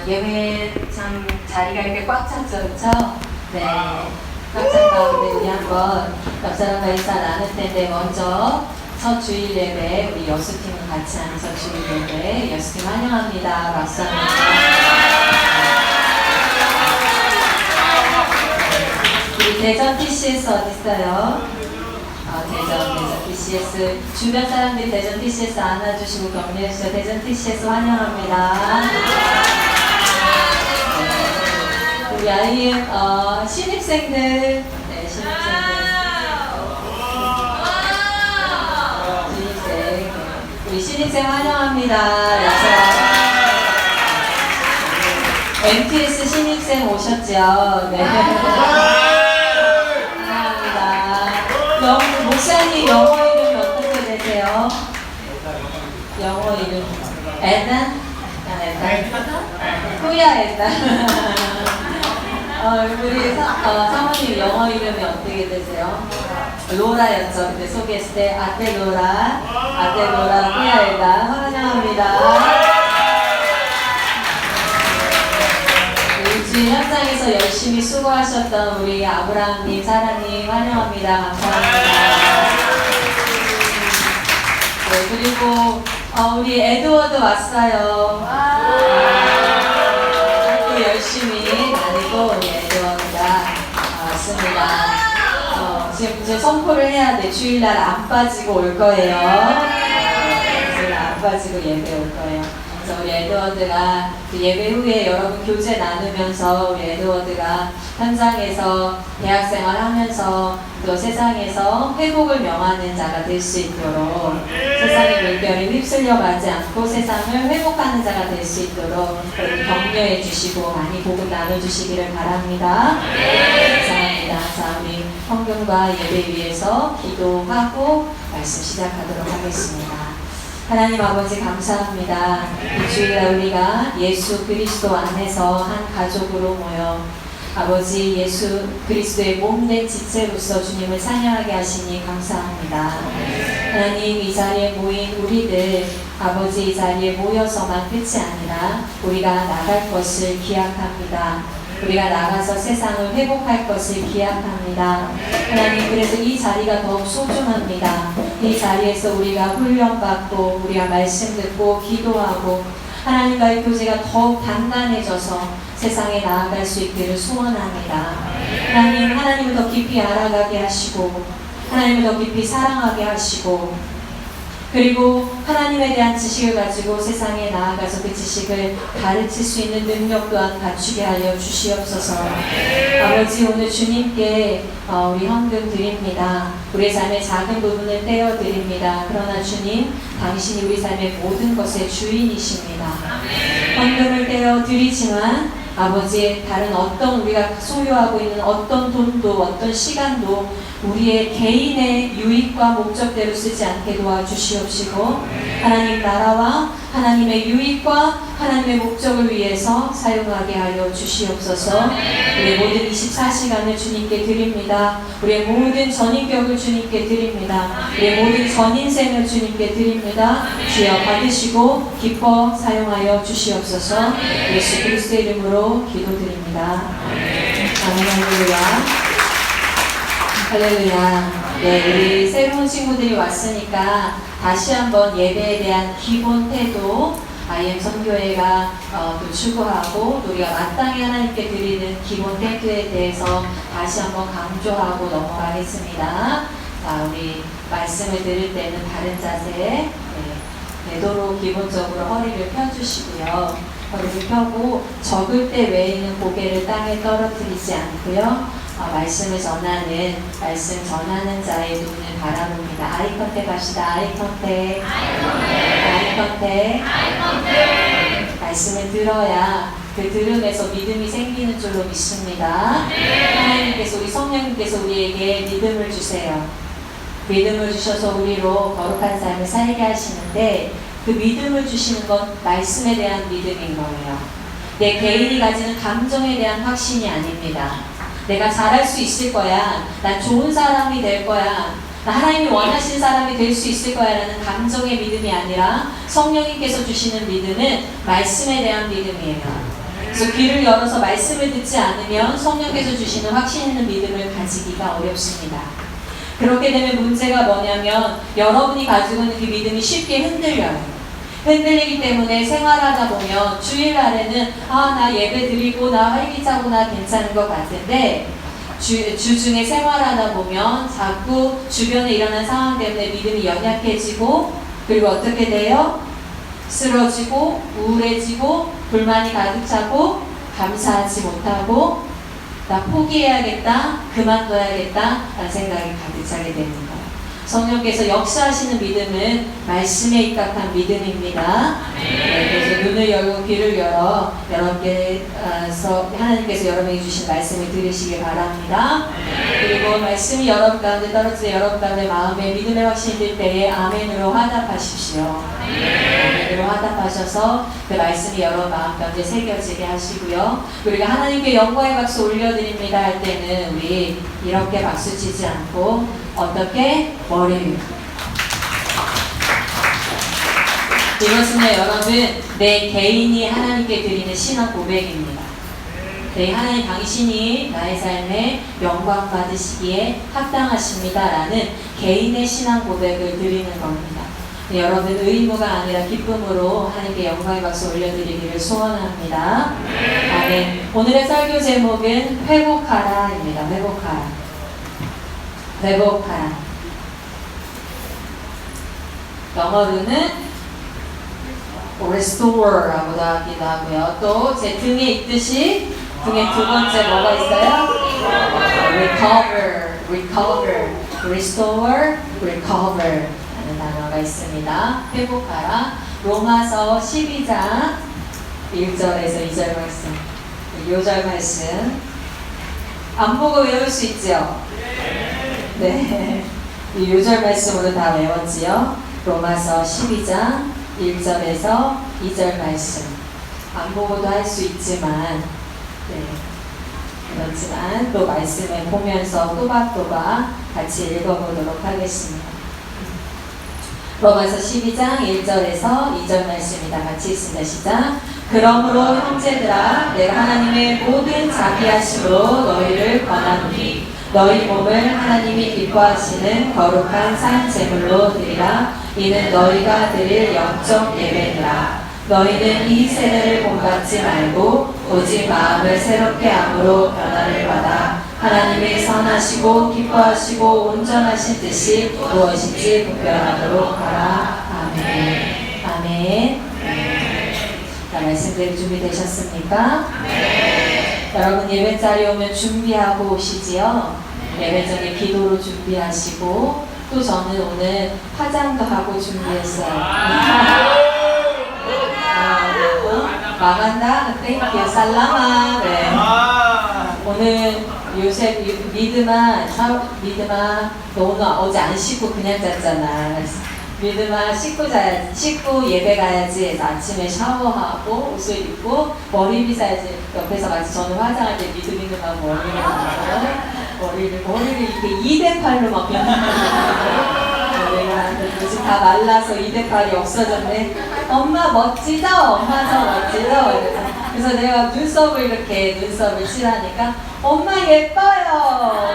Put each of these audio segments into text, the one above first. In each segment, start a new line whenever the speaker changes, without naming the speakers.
예배 참 자리가 이렇게 꽉 찼죠, 그쵸? 네. 꽉 찬 가운데 우리 한번 옆 사람과 인사 나눌 텐데, 먼저 첫 주일 예배, 우리 여수팀을 같이 하는 첫 주일 예배, 여수팀 환영합니다. 박수 한번 우리 대전 TCS 어딨어요? 대전 TCS 주변 사람들이 대전 TCS 안아주시고 격려해주세요. 대전 TCS 환영합니다. 네. 우리 IM 신입생들, 네, 신입생, 우리 신입생 환영합니다. MTS 신입생 오셨죠? 네. 목사님 영어 이름이 어떻게 되세요? 영어 이름 에단? 후야 에단. 우리 사모님 영어 이름이 어떻게 되세요? 로라였죠. 근데 소개했을 때 아떼로라 후야 에단 환영합니다. 우리 현장에서 열심히 수고하셨던 우리 아브라함님, 사라님 환영합니다. 감사합니다. 네, 그리고 우리 에드워드 왔어요. 또 열심히 다니고 우리 에드워드가 왔습니다. 지금 이제 선포를 해야 돼. 주일날 안 빠지고 올 거예요. 주일 안 빠지고 예배 올 거예요. 그래서 우리 에드워드가 그 예배 후에 여러분 교제 나누면서 우리 에드워드가 현장에서 대학생활 하면서 또 세상에서 회복을 명하는 자가 될 수 있도록 세상의 물결에 휩쓸려 가지 않고 세상을 회복하는 자가 될 수 있도록 격려해 주시고 많이 복음 나눠주시기를 바랍니다. 감사합니다. 자, 우리 헌금과 예배 위해서 기도하고 말씀 시작하도록 하겠습니다. 하나님 아버지 감사합니다. 이 주일날 우리가 예수 그리스도 안에서 한 가족으로 모여 아버지 예수 그리스도의 몸된 지체로서 주님을 찬양하게 하시니 감사합니다. 하나님 이 자리에 모인 우리들 아버지 이 자리에 모여서만 끝이 아니라 우리가 나갈 것을 기약합니다. 우리가 나가서 세상을 회복할 것을 기약합니다. 하나님 그래서 이 자리가 더욱 소중합니다. 이 자리에서 우리가 훈련받고 우리가 말씀 듣고 기도하고 하나님과의 교제가 더욱 단단해져서 세상에 나아갈 수 있기를 소원합니다. 하나님, 하나님을 더 깊이 알아가게 하시고 하나님을 더 깊이 사랑하게 하시고 그리고 하나님에 대한 지식을 가지고 세상에 나아가서 그 지식을 가르칠 수 있는 능력 또한 갖추게 하여 주시옵소서. 아버지 오늘 주님께 우리 헌금 드립니다. 우리의 삶의 작은 부분을 떼어 드립니다. 그러나 주님 당신이 우리 삶의 모든 것의 주인이십니다. 헌금을 떼어 드리지만 아버지 다른 어떤 우리가 소유하고 있는 어떤 돈도 어떤 시간도 우리의 개인의 유익과 목적대로 쓰지 않게 도와주시옵시고 하나님 나라와 하나님의 유익과 하나님의 목적을 위해서 사용하게 하여 주시옵소서. 우리의 모든 24시간을 주님께 드립니다. 우리의 모든 전인격을 주님께 드립니다. 우리의 모든 전인생을 주님께 드립니다. 주여 받으시고 기뻐 사용하여 주시옵소서. 예수 그리스도의 이름으로 기도드립니다. 아멘. 할렐루야. 할렐루야. 네, 우리 새로운 친구들이 왔으니까 다시 한번 예배에 대한 기본 태도 IM 선교회가 또 추구하고 우리가 마땅히 하나님께 드리는 기본 태도에 대해서 다시 한번 강조하고 넘어가겠습니다. 자, 우리 말씀을 들을 때는 바른 자세, 되도록 기본적으로 허리를 펴주시고요. 허리를 펴고 적을 때 외에는 고개를 땅에 떨어뜨리지 않고요. 말씀을 전하는 말씀 전하는 자의 눈을 바라봅니다. 아이 컨택 합시다. 아이 컨택. 아이 컨택. 말씀을 들어야 그 들음에서 믿음이 생기는 줄로 믿습니다. 하나님께서 우리 성령님께서 우리에게 믿음을 주세요. 믿음을 주셔서 우리로 거룩한 삶을 살게 하시는데 그 믿음을 주시는 건 말씀에 대한 믿음인 거예요. 내 개인이 가지는 감정에 대한 확신이 아닙니다. 내가 잘할 수 있을 거야. 난 좋은 사람이 될 거야. 하나님이 원하신 사람이 될 수 있을 거야 라는 감정의 믿음이 아니라 성령님께서 주시는 믿음은 말씀에 대한 믿음이에요. 그래서 귀를 열어서 말씀을 듣지 않으면 성령께서 주시는 확신 있는 믿음을 가지기가 어렵습니다. 그렇게 되면 문제가 뭐냐면 여러분이 가지고 있는 그 믿음이 쉽게 흔들려요. 흔들리기 때문에 생활하다 보면 주일날에는 나 예배 드리고 나 활기차고 나 괜찮은 것 같은데 주중에 생활하다 보면 자꾸 주변에 일어난 상황 때문에 믿음이 연약해지고 그리고 어떻게 돼요? 쓰러지고 우울해지고 불만이 가득 차고 감사하지 못하고 나 포기해야겠다, 그만둬야겠다 라는 생각이 가득 차게 되는 거예요. 성령께서 역사하시는 믿음은 말씀에 입각한 믿음입니다. 네, 그래서 눈을 열고 귀를 열어 여러분께서 하나님께서 여러분에게 주신 말씀을 들으시기 바랍니다. 그리고 말씀이 여러분 가운데 떨어져 여러분 가운데 마음에 믿음의 확신이 들 때에 아멘으로 화답하십시오. 아멘으로 화답하셔서 그 말씀이 여러분 마음 가운데 새겨지게 하시고요. 우리가 하나님께 영광의 박수 올려드립니다 할 때는 우리 이렇게 박수 치지 않고 어떻게? 머리 위로. 이것은 여러분 내 개인이 하나님께 드리는 신앙 고백입니다. 네, 하나님 당신이 나의 삶에 영광 받으시기에 합당하십니다 라는 개인의 신앙 고백을 드리는 겁니다. 네, 여러분 의무가 아니라 기쁨으로 하나님께 영광의 박수 올려드리기를 소원합니다. 아멘. 오늘의 설교 제목은 회복하라입니다. 회복하라. 회복하라. 영어로는 restore라고도 하기도 하고요. 또 제 등에 있듯이 등에 두 번째 뭐가 있어요? recover, restore, recover 라는 단어가 있습니다. 회복하라. 로마서 12장 1절에서 2절 말씀. 요절 말씀. 안 보고 외울 수 있죠? 네, 이 요절 말씀으로 다 외웠지요. 로마서 12장 1절에서 2절 말씀. 안 보고도 할 수 있지만, 네, 그렇지만 또 말씀을 보면서 또박또박 같이 읽어보도록 하겠습니다. 로마서 12장 1절에서 2절 말씀이다. 같이 읽습니다. 시작. 그러므로 형제들아, 내가 하나님의 모든 자비하심으로 너희를 권하노니 너희 몸을 하나님이 기뻐하시는 거룩한 산 제물로 드리라. 이는 너희가 드릴 영적 예배니라. 너희는 이 세대를 본받지 말고 오직 마음을 새롭게 함으로 변화를 받아 하나님의 선하시고 기뻐하시고 온전하신 뜻이 무엇인지 분별하도록 하라. 아멘. 아멘. 자, 말씀 들을 준비 되셨습니까? 여러분 예배 자리에 오면 준비하고 오시지요? 예배 전에 기도로 준비하시고 또 저는 오늘 화장도 하고 준비했어요. 망한다? 땡큐 살라마. 네. 오늘 요새 믿음아 너 어제 안 씻고 그냥 잤잖아. 믿음아 씻고 예배 가야지 해서 아침에 샤워하고 옷을 입고 머리 빗어야지. 옆에서 마치 저는 화장할 때 믿음아 머리를 이렇게 2대8로 막 내가 요즘 다 말라서 2대8이 없어졌네. 엄마 멋지죠? 엄마 저 멋지죠? 그래서 내가 눈썹을 칠하니까 엄마 예뻐요.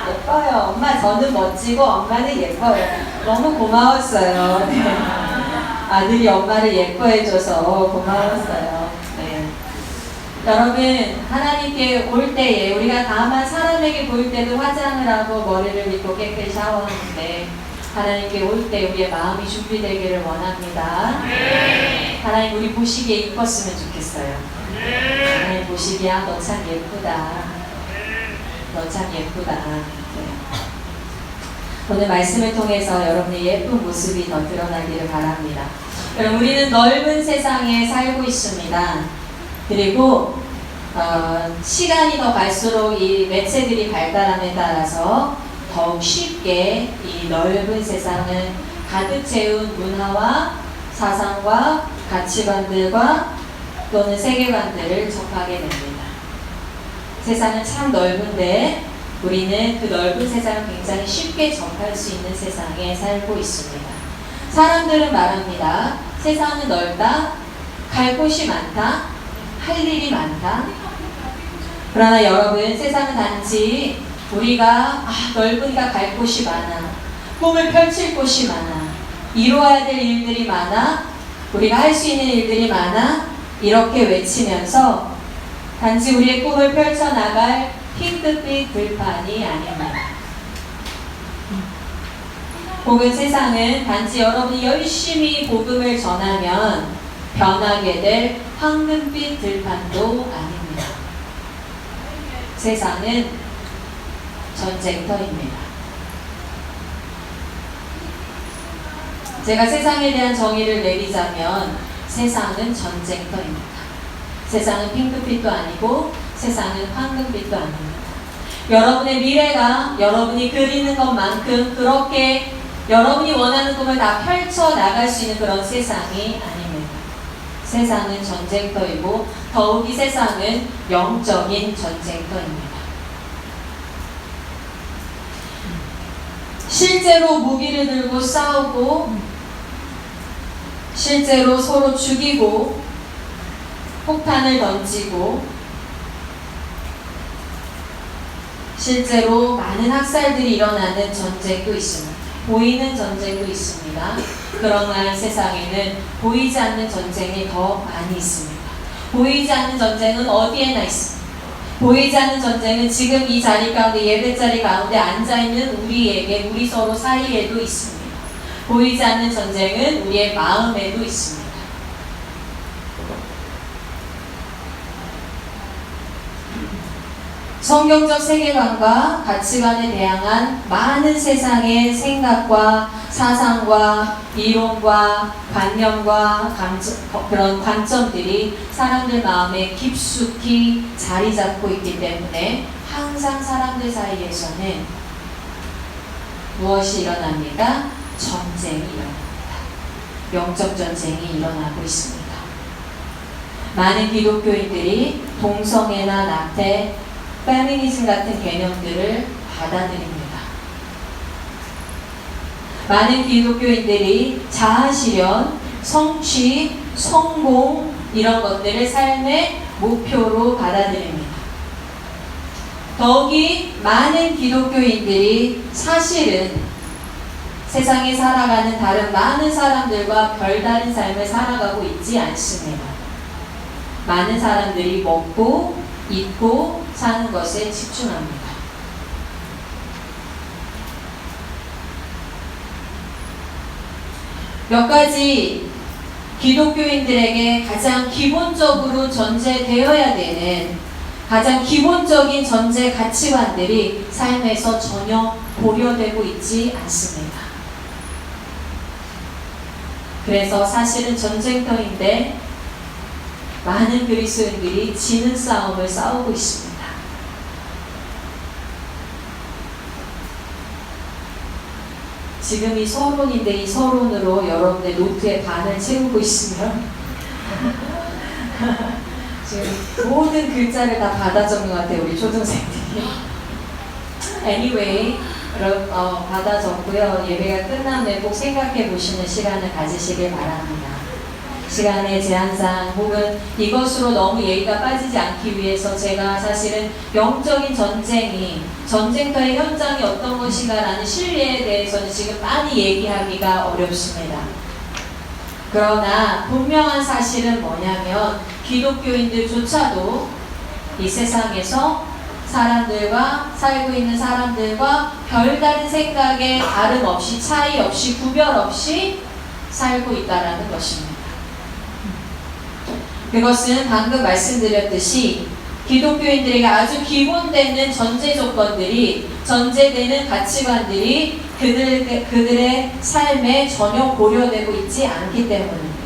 예뻐요. 엄마 저는 멋지고 엄마는 예뻐요. 너무 고마웠어요. 네. 아들이 엄마를 예뻐해줘서 고마웠어요. 네. 여러분 하나님께 올 때에 우리가 다만 사람에게 보일 때도 화장을 하고 머리를 빗고 깨끗이 샤워하는데 하나님께 올 때 우리의 마음이 준비되기를 원합니다. 하나님 우리 보시기에 이뻤으면 좋겠어요. 하나님 보시기에 너 참 예쁘다. 너 참 예쁘다. 네. 오늘 말씀을 통해서 여러분의 예쁜 모습이 더 드러나기를 바랍니다. 여러분 우리는 넓은 세상에 살고 있습니다. 그리고 시간이 더 갈수록 이 매체들이 발달함에 따라서 더욱 쉽게 이 넓은 세상을 가득 채운 문화와 사상과 가치관들과 또는 세계관들을 접하게 됩니다. 세상은 참 넓은데 우리는 그 넓은 세상을 굉장히 쉽게 접할 수 있는 세상에 살고 있습니다. 사람들은 말합니다. 세상은 넓다, 갈 곳이 많다, 할 일이 많다. 그러나 여러분, 세상은 단지 우리가 넓으니까 갈 곳이 많아, 꿈을 펼칠 곳이 많아, 이루어야 될 일들이 많아, 우리가 할 수 있는 일들이 많아, 이렇게 외치면서 단지 우리의 꿈을 펼쳐나갈 핑크빛 들판이 아닙니다. 혹은 세상은 단지 여러분이 열심히 복음을 전하면 변하게 될 황금빛 들판도 아닙니다. 세상은 전쟁터입니다. 제가 세상에 대한 정의를 내리자면 세상은 전쟁터입니다. 세상은 핑크빛도 아니고 세상은 황금빛도 아닙니다. 여러분의 미래가 여러분이 그리는 것만큼 그렇게 여러분이 원하는 꿈을 다 펼쳐나갈 수 있는 그런 세상이 아닙니다. 세상은 전쟁터이고 더욱이 세상은 영적인 전쟁터입니다. 실제로 무기를 들고 싸우고 실제로 서로 죽이고 폭탄을 던지고 실제로 많은 학살들이 일어나는 전쟁도 있습니다. 보이는 전쟁도 있습니다. 그러나 세상에는 보이지 않는 전쟁이 더 많이 있습니다. 보이지 않는 전쟁은 어디에나 있습니다. 보이지 않는 전쟁은 지금 이 자리 가운데, 예배 자리 가운데 앉아있는 우리에게, 우리 서로 사이에도 있습니다. 보이지 않는 전쟁은 우리의 마음에도 있습니다. 성경적 세계관과 가치관에 대항한 많은 세상의 생각과 사상과 이론과 관념과 그런 관점들이 사람들 마음에 깊숙이 자리 잡고 있기 때문에 항상 사람들 사이에서는 무엇이 일어납니까? 전쟁이 일어납니다. 영적 전쟁이 일어나고 있습니다. 많은 기독교인들이 동성애나 낙태, 페미니즘 같은 개념들을 받아들입니다. 많은 기독교인들이 자아실현, 성취, 성공 이런 것들을 삶의 목표로 받아들입니다. 더욱이 많은 기독교인들이 사실은 세상에 살아가는 다른 많은 사람들과 별다른 삶을 살아가고 있지 않습니다. 많은 사람들이 먹고 입고 사는 것에 집중합니다. 몇 가지 기독교인들에게 가장 기본적으로 전제되어야 되는 가장 기본적인 전제 가치관들이 삶에서 전혀 고려되고 있지 않습니다. 그래서 사실은 전쟁터인데 많은 그리스도인들이 지는 싸움을 싸우고 있습니다. 지금 이 서론인데 이 서론으로 여러분의 노트에 반을 채우고 있으면 지금 모든 글자를 다 받아 적는 것 같아요, 우리 초등생들이. Anyway, 받아 적고요. 예배가 끝나면 꼭 생각해 보시는 시간을 가지시길 바랍니다. 시간의 제한상 혹은 이것으로 너무 얘기가 빠지지 않기 위해서 제가 사실은 영적인 전쟁이 전쟁터의 현장이 어떤 것인가 라는 신뢰에 대해서는 지금 많이 얘기하기가 어렵습니다. 그러나 분명한 사실은 뭐냐면 기독교인들조차도 이 세상에서 사람들과 살고 있는 사람들과 별다른 생각에 다름없이 차이 없이 구별 없이 살고 있다라는 것입니다. 그것은 방금 말씀드렸듯이 기독교인들에게 아주 기본되는 전제 조건들이, 전제되는 가치관들이 그들의 삶에 전혀 고려되고 있지 않기 때문입니다.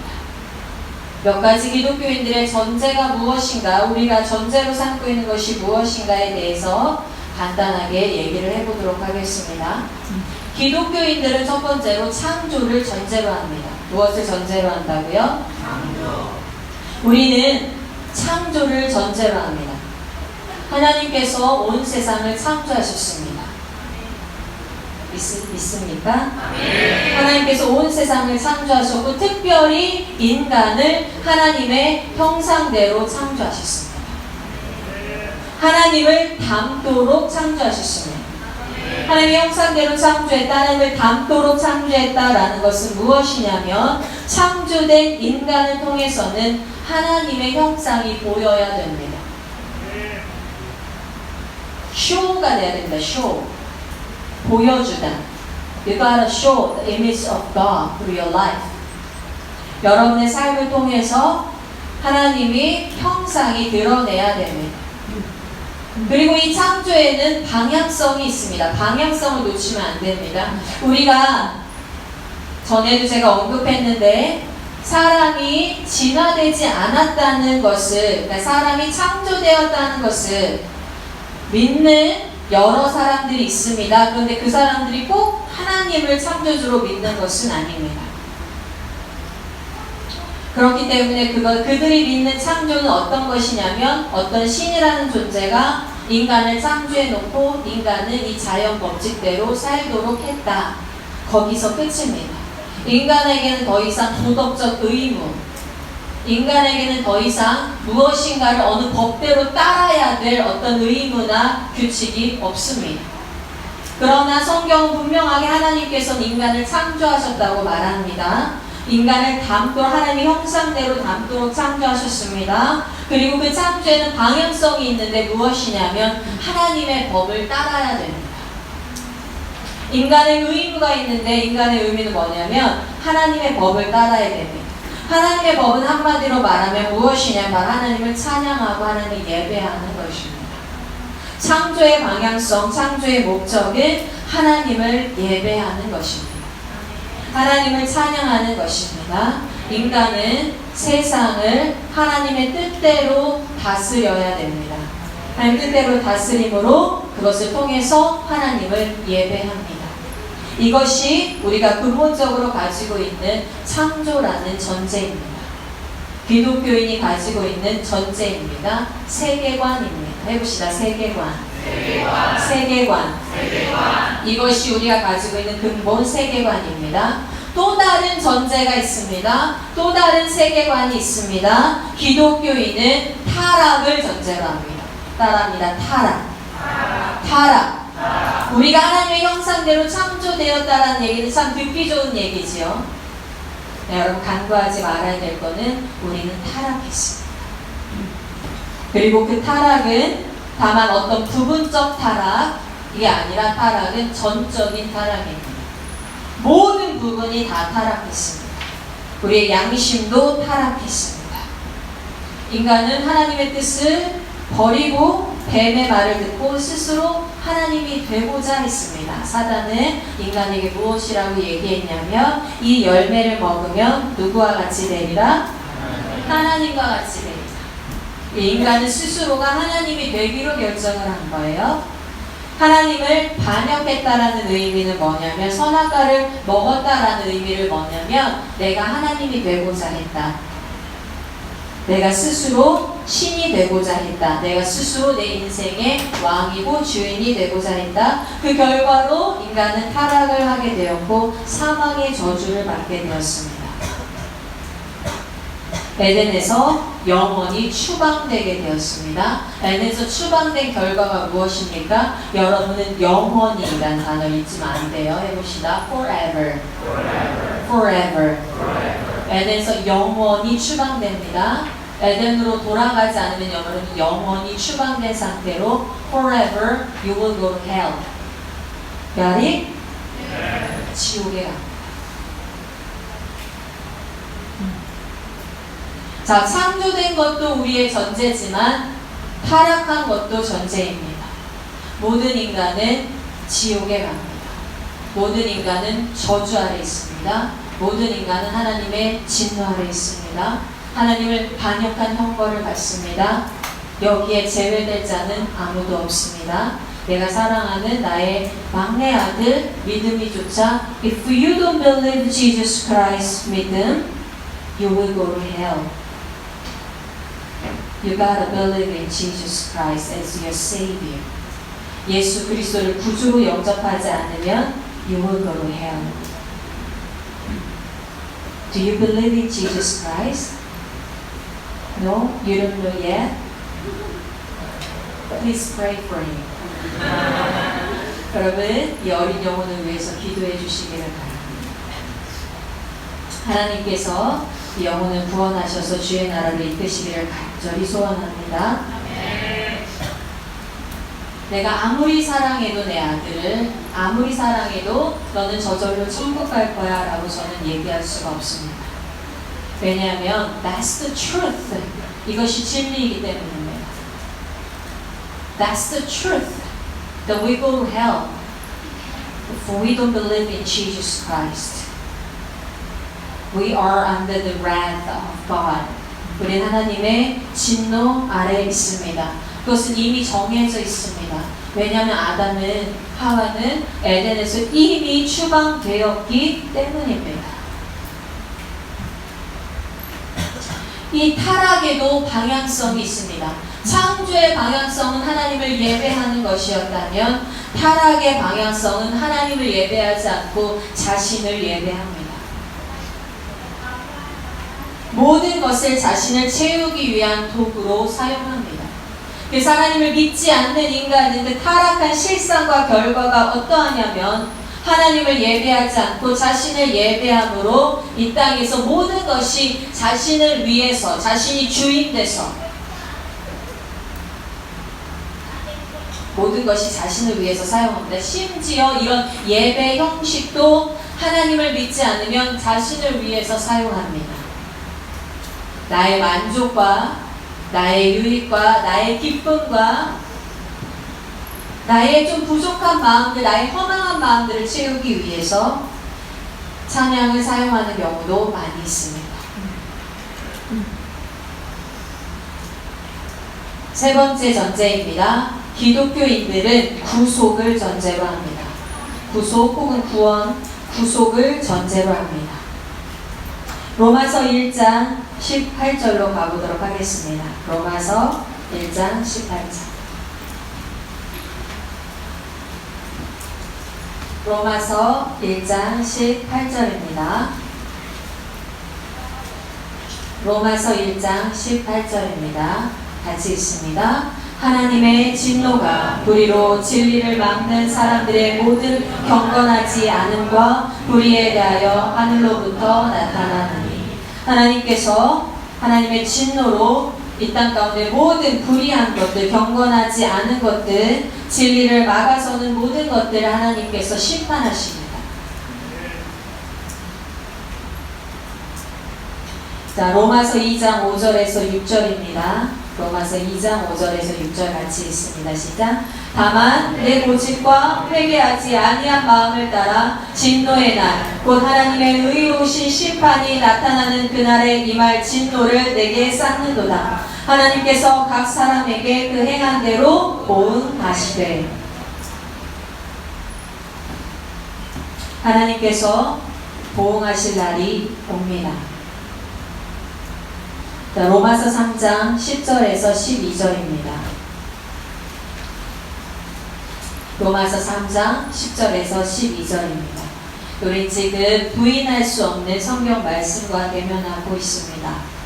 몇 가지 기독교인들의 전제가 무엇인가, 우리가 전제로 삼고 있는 것이 무엇인가에 대해서 간단하게 얘기를 해보도록 하겠습니다. 기독교인들은 첫 번째로 창조를 전제로 합니다. 무엇을 전제로 한다고요? 우리는 창조를 전제로 합니다. 하나님께서 온 세상을 창조하셨습니다. 믿습니까? 하나님께서 온 세상을 창조하셨고 특별히 인간을 하나님의 형상대로 창조하셨습니다. 하나님을 닮도록 창조하셨습니다. 하나님의 형상대로 창조했다, 하나님을 닮도록 창조했다라는 것은 무엇이냐면 창조된 인간을 통해서는 하나님의 형상이 보여야 됩니다. 쇼가 돼야 됩니다. 쇼. 보여주다. You gotta show the image of God through your life. 여러분의 삶을 통해서 하나님이 형상이 드러내야 됩니다. 그리고 이 창조에는 방향성이 있습니다. 방향성을 놓치면 안 됩니다. 우리가 전에도 제가 언급했는데 사람이 진화되지 않았다는 것을, 그러니까 사람이 창조되었다는 것을 믿는 여러 사람들이 있습니다. 그런데 그 사람들이 꼭 하나님을 창조주로 믿는 것은 아닙니다. 그렇기 때문에 그들이 믿는 창조는 어떤 것이냐면 어떤 신이라는 존재가 인간을 창조해 놓고 인간은 이 자연 법칙대로 살도록 했다. 거기서 끝입니다. 인간에게는 더 이상 도덕적 의무, 인간에게는 더 이상 무엇인가를 어느 법대로 따라야 될 어떤 의무나 규칙이 없습니다. 그러나 성경은 분명하게 하나님께서는 인간을 창조하셨다고 말합니다. 인간을 닮도록 하나님의 형상대로 닮도록 창조하셨습니다. 그리고 그 창조에는 방향성이 있는데 무엇이냐면 하나님의 법을 따라야 됩니다. 인간의 의무가 있는데 인간의 의미는 뭐냐면 하나님의 법을 따라야 됩니다. 하나님의 법은 한마디로 말하면 무엇이냐면 바로 하나님을 찬양하고 하나님을 예배하는 것입니다. 창조의 방향성, 창조의 목적은 하나님을 예배하는 것입니다. 하나님을 찬양하는 것입니다. 인간은 세상을 하나님의 뜻대로 다스려야 됩니다. 하나님의 뜻대로 다스림으로 그것을 통해서 하나님을 예배합니다. 이것이 우리가 근본적으로 가지고 있는 창조라는 전제입니다. 기독교인이 가지고 있는 전제입니다. 세계관입니다. 해봅시다. 세계관. 이것이 우리가 가지고 있는 근본 세계관입니다. 또 다른 전제가 있습니다. 또 다른 세계관이 있습니다. 기독교인은 타락을 전제로 합니다. 따라합니다. 타락. 우리가 하나님의 형상대로 창조되었다라는 얘기는 참 듣기 좋은 얘기지요. 네, 여러분 간과하지 말아야 될 거는 우리는 타락했습니다. 그리고 그 타락은 다만 어떤 부분적 타락이 아니라 타락은 전적인 타락입니다. 모든 부분이 다 타락했습니다. 우리의 양심도 타락했습니다. 인간은 하나님의 뜻을 버리고 뱀의 말을 듣고 스스로 하나님이 되고자 했습니다. 사단은 인간에게 무엇이라고 얘기했냐면 이 열매를 먹으면 누구와 같이 되리라? 하나님과 같이 되리라. 인간은 스스로가 하나님이 되기로 결정을 한 거예요. 하나님을 반역했다라는 의미는 뭐냐면 선악과를 먹었다라는 의미를 뭐냐면 내가 하나님이 되고자 했다. 내가 스스로 신이 되고자 했다. 내가 스스로 내 인생의 왕이고 주인이 되고자 했다. 그 결과로 인간은 타락을 하게 되었고 사망의 저주를 받게 되었습니다. 에덴에서 영원히 추방되게 되었습니다. 에덴에서 추방된 결과가 무엇입니까? 여러분은 영원히라는 단어를 잊으면 안 돼요. 해봅시다. Forever. 에덴에서 영원히 추방됩니다. 에덴으로 돌아가지 않으면 여러분은 영원히 추방된 상태로 Forever you will go to hell. 별이 지옥에 갑니다. 자, 창조된 것도 우리의 전제지만 타락한 것도 전제입니다. 모든 인간은 지옥에 갑니다. 모든 인간은 저주 아래 있습니다. 모든 인간은 하나님의 진노 아래 있습니다. 하나님을 반역한 형벌을 받습니다. 여기에 제외될 자는 아무도 없습니다. 내가 사랑하는 나의 막내 아들 믿음이조차 If you don't believe Jesus Christ 믿음, you will go to hell. You gotta believe in Jesus Christ as your Savior. 예수 그리스도를 구주로 영접하지 않으면 you will go to hell. Do you believe in Jesus Christ? No? You don't know yet? Please pray for him. 여러분, 이 어린 영혼을 위해서 기도해 주시기를 바랍니다. 하나님께서 이 영혼을 구원하셔서 주의 나라를 이끄시기를 간절히 소원합니다. 내가 아무리 사랑해도 내 아들을 아무리 사랑해도 너는 저절로 천국 갈 거야 라고 저는 얘기할 수가 없습니다. 왜냐하면 that's the truth. 이것이 진리이기 때문입니다. That's the truth. That we go to hell if we don't believe in Jesus Christ. We are under the wrath of God. 우리는 하나님의 진노 아래에 있습니다. 그것은 이미 정해져 있습니다. 왜냐하면 아담은 하와는 에덴에서 이미 추방되었기 때문입니다. 이 타락에도 방향성이 있습니다. 창조의 방향성은 하나님을 예배하는 것이었다면 타락의 방향성은 하나님을 예배하지 않고 자신을 예배합니다. 모든 것을 자신을 채우기 위한 도구로 사용합니다. 그래서 하나님을 믿지 않는 인간은 그 타락한 실상과 결과가 어떠하냐면 하나님을 예배하지 않고 자신을 예배함으로 이 땅에서 모든 것이 자신을 위해서 자신이 주인 돼서 모든 것이 자신을 위해서 사용합니다. 심지어 이런 예배 형식도 하나님을 믿지 않으면 자신을 위해서 사용합니다. 나의 만족과 나의 유익과 나의 기쁨과 나의 좀 부족한 마음들, 나의 허망한 마음들을 채우기 위해서 찬양을 사용하는 경우도 많이 있습니다. 세 번째 전제입니다. 기독교인들은 구속을 전제로 합니다. 구속 혹은 구원, 구속을 전제로 합니다. 로마서 1장 18절로 가보도록 하겠습니다. 로마서 1장 18절. 로마서 1장 18절입니다. 로마서 1장 18절입니다. 같이 읽습니다. 하나님의 진노가 불의로 진리를 막는 사람들의 모든 경건하지 않음과 불의에 대하여 하늘로부터 나타나느니 하나님께서 하나님의 진노로 이 땅 가운데 모든 불의한 것들, 경건하지 않은 것들, 진리를 막아서는 모든 것들을 하나님께서 심판하십니다. 자, 로마서 2장 5절에서 6절입니다. 로마서 2장 5절에서 6절 같이 읽습니다. 시작. 다만 내 고집과 회개하지 아니한 마음을 따라 진노의 날, 곧 하나님의 의로우신 심판이 나타나는 그날에 임할 진노를 내게 쌓는도다. 하나님께서 각 사람에게 그 행한 대로 보응하시되. 하나님께서 보응하실 날이 옵니다. 자, 로마서 3장 10절에서 12절입니다. 로마서 3장 10절에서 12절입니다. 우리 지금 부인할 수 없는 성경 말씀과 대면하고 있습니다.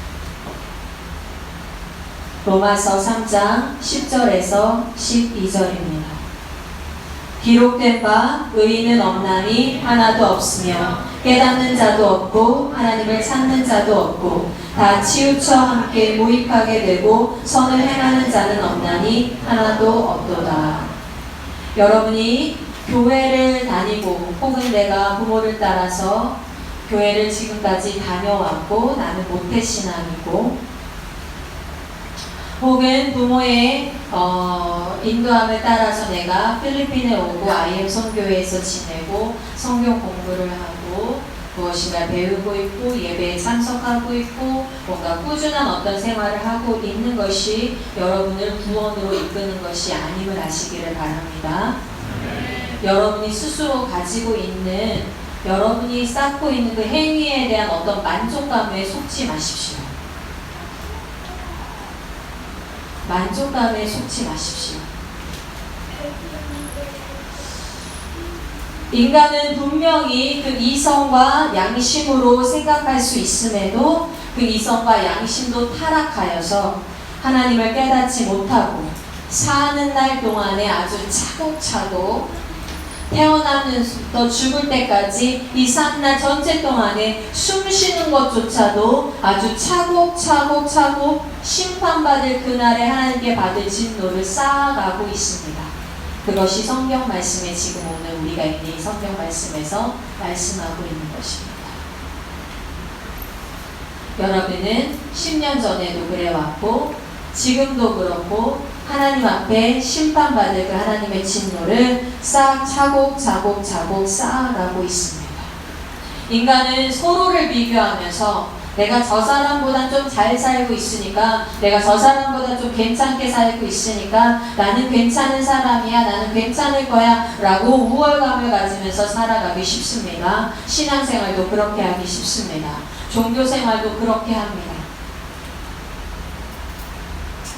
로마서 3장 10절에서 12절입니다. 기록된 바 의인은 없나니 하나도 없으며 깨닫는 자도 없고 하나님을 찾는 자도 없고 다 치우쳐 함께 무익하게 되고 선을 행하는 자는 없나니 하나도 없도다. 여러분이 교회를 다니고 혹은 내가 부모를 따라서 교회를 지금까지 다녀왔고 나는 모태신앙이고 혹은 부모의 인도함을 따라서 내가 필리핀에 오고 IM 선교회에서 지내고 성경 공부를 하고 무엇인가 배우고 있고 예배에 참석하고 있고 뭔가 꾸준한 어떤 생활을 하고 있는 것이 여러분을 구원으로 이끄는 것이 아님을 아시기를 바랍니다. 여러분이 스스로 가지고 있는 여러분이 쌓고 있는 그 행위에 대한 어떤 만족감에 속지 마십시오. 만족감에 속지 마십시오. 인간은 분명히 그 이성과 양심으로 생각할 수 있음에도 그 이성과 양심도 타락하여서 하나님을 깨닫지 못하고 사는 날 동안에 아주 차곡차곡 태어나면서 죽을 때까지 이 산날 전체 동안에 숨 쉬는 것조차도 아주 차곡차곡 심판받을 그날에 하나님께 받을 진노를 쌓아가고 있습니다. 그것이 성경 말씀에 지금 오늘 우리가 있는 이 성경 말씀에서 말씀하고 있는 것입니다. 여러분은 10년 전에도 그래왔고 지금도 그렇고 하나님 앞에 심판받을 그 하나님의 진노를 차곡차곡 쌓아가고 있습니다. 인간은 서로를 비교하면서 내가 저 사람보다 좀 잘 살고 있으니까, 내가 저 사람보다 좀 괜찮게 살고 있으니까 나는 괜찮은 사람이야, 나는 괜찮을 거야 라고 우월감을 가지면서 살아가기 쉽습니다. 신앙생활도 그렇게 하기 쉽습니다. 종교생활도 그렇게 합니다.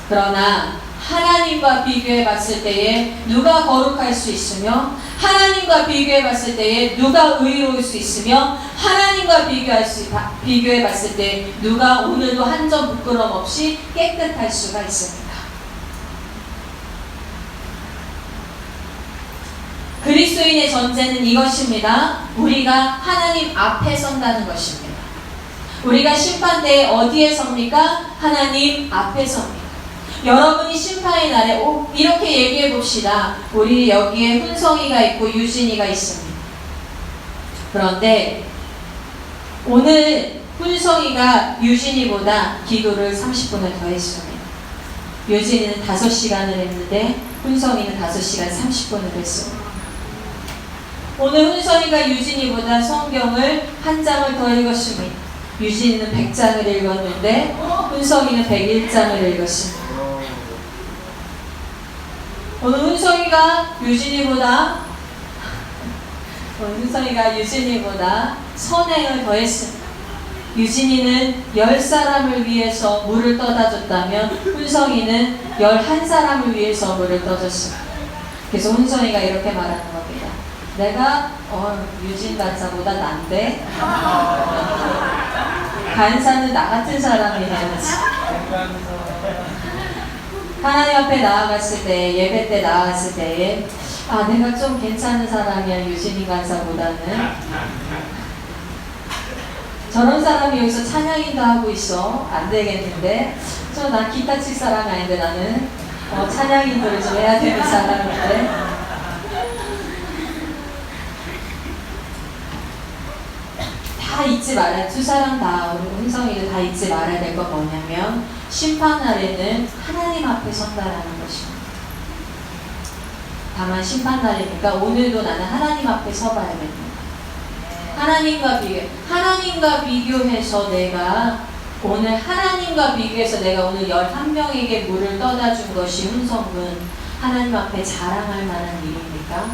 그러나 하나님과 비교해 봤을 때에 누가 거룩할 수 있으며, 하나님과 비교해 봤을 때에 누가 의로울 수 있으며, 하나님과 비교해 봤을 때 누가 오늘도 한 점 부끄럼 없이 깨끗할 수가 있습니다. 그리스도인의 전제는 이것입니다. 우리가 하나님 앞에 선다는 것입니다. 우리가 심판대에 어디에 섭니까? 하나님 앞에 섭니다. 여러분이 심판의 날에 이렇게 얘기해 봅시다. 우리 여기에 훈성이가 있고 유진이가 있습니다. 그런데 오늘 훈성이가 유진이보다 기도를 30분을 더 했습니다. 유진이는 5시간을 했는데 훈성이는 5시간 30분을 했습니다. 오늘 훈성이가 유진이보다 성경을 한 장을 더 읽었습니다. 유진이는 100장을 읽었는데 훈성이는 101장을 읽었습니다. 오늘 훈성이가 유진이보다 선행을 더했습니다. 유진이는 10사람을 위해서 물을 떠다 줬다면 훈성이는 11사람을 위해서 물을 떠줬습니다. 그래서 훈성이가 이렇게 말하는 겁니다. 내가 유진 간사보다 난데 간사는 나 같은 사람이 해야지. 하나님 앞에 나아갔을 때, 예배 때 나아갔을 때에 내가 좀 괜찮은 사람이야, 유진이 간사보다는. 저런 사람이 여기서 찬양인도 하고 있어. 안 되겠는데. 난 기타 칠 사람이 아닌데 나는 찬양인도를 좀 해야 되는 사람인데. 다 잊지 말아야, 두 사람 다, 우리 훈성이도 다 잊지 말아야 될 건 뭐냐면, 심판날에는 하나님 앞에 선다라는 것입니다. 다만 심판날이니까 오늘도 나는 하나님 앞에 서봐야 됩니다. 하나님과 비교해서 내가 오늘 11명에게 물을 떠다 준 것이 훈성은 하나님 앞에 자랑할 만한 일입니까?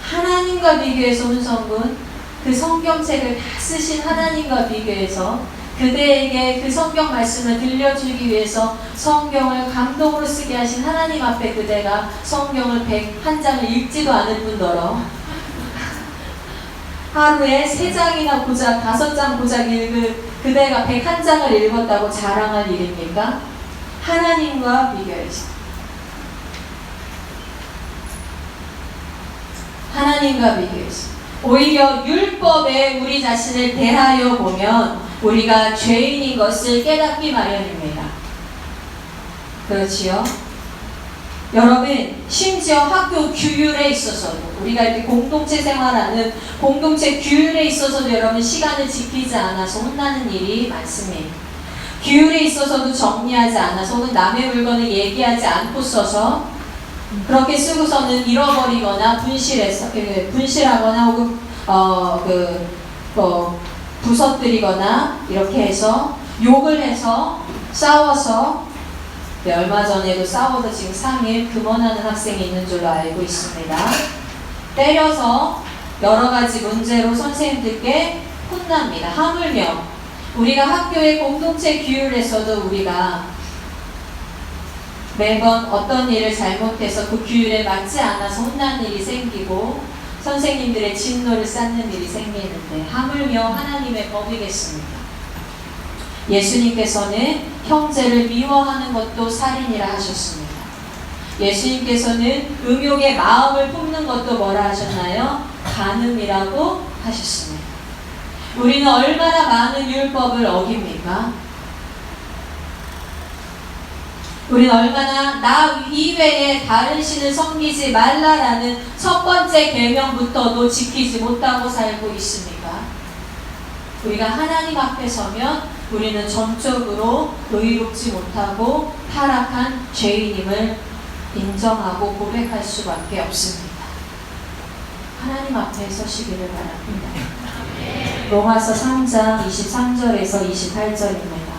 하나님과 비교해서 훈성은 그 성경책을 다 쓰신 하나님과 비교해서 그대에게 그 성경 말씀을 들려주기 위해서 성경을 감동으로 쓰게 하신 하나님 앞에 그대가 성경을 101장을 읽지도 않을 뿐더러 하루에 3장이나 고작 5장 고작 읽은 그대가 101장을 읽었다고 자랑할 일입니까? 하나님과 비교해서. 하나님과 비교해서. 오히려 율법에 우리 자신을 대하여 보면 우리가 죄인인 것을 깨닫기 마련입니다. 그렇지요? 여러분, 심지어 학교 규율에 있어서도, 우리가 이렇게 공동체 생활하는 공동체 규율에 있어서도 여러분 시간을 지키지 않아서 혼나는 일이 많습니다. 규율에 있어서도 정리하지 않아서 혹은 남의 물건을 얘기하지 않고 써서 그렇게 쓰고서는 잃어버리거나 분실하거나 혹은 부서뜨리거나 이렇게 해서 욕을 해서 싸워서 얼마 전에도 싸워서 지금 3일 금원하는 학생이 있는 줄로 알고 있습니다. 때려서 여러 가지 문제로 선생님들께 혼납니다. 하물며 우리가 학교의 공동체 규율에서도 우리가 매번 어떤 일을 잘못해서 그 규율에 맞지 않아서 혼나는 일이 생기고 선생님들의 진노를 쌓는 일이 생기는데 하물며 하나님의 법이겠습니까? 예수님께서는 형제를 미워하는 것도 살인이라 하셨습니다. 예수님께서는 음욕의 마음을 품는 것도 뭐라 하셨나요? 간음이라고 하셨습니다. 우리는 얼마나 많은 율법을 어깁니까? 우리는 얼마나 나 이외에 다른 신을 섬기지 말라라는 첫 번째 계명부터도 지키지 못하고 살고 있습니까? 우리가 하나님 앞에 서면 우리는 전적으로 의롭지 못하고 타락한 죄인임을 인정하고 고백할 수밖에 없습니다. 하나님 앞에 서시기를 바랍니다. 로마서 3장 23절에서 28절입니다.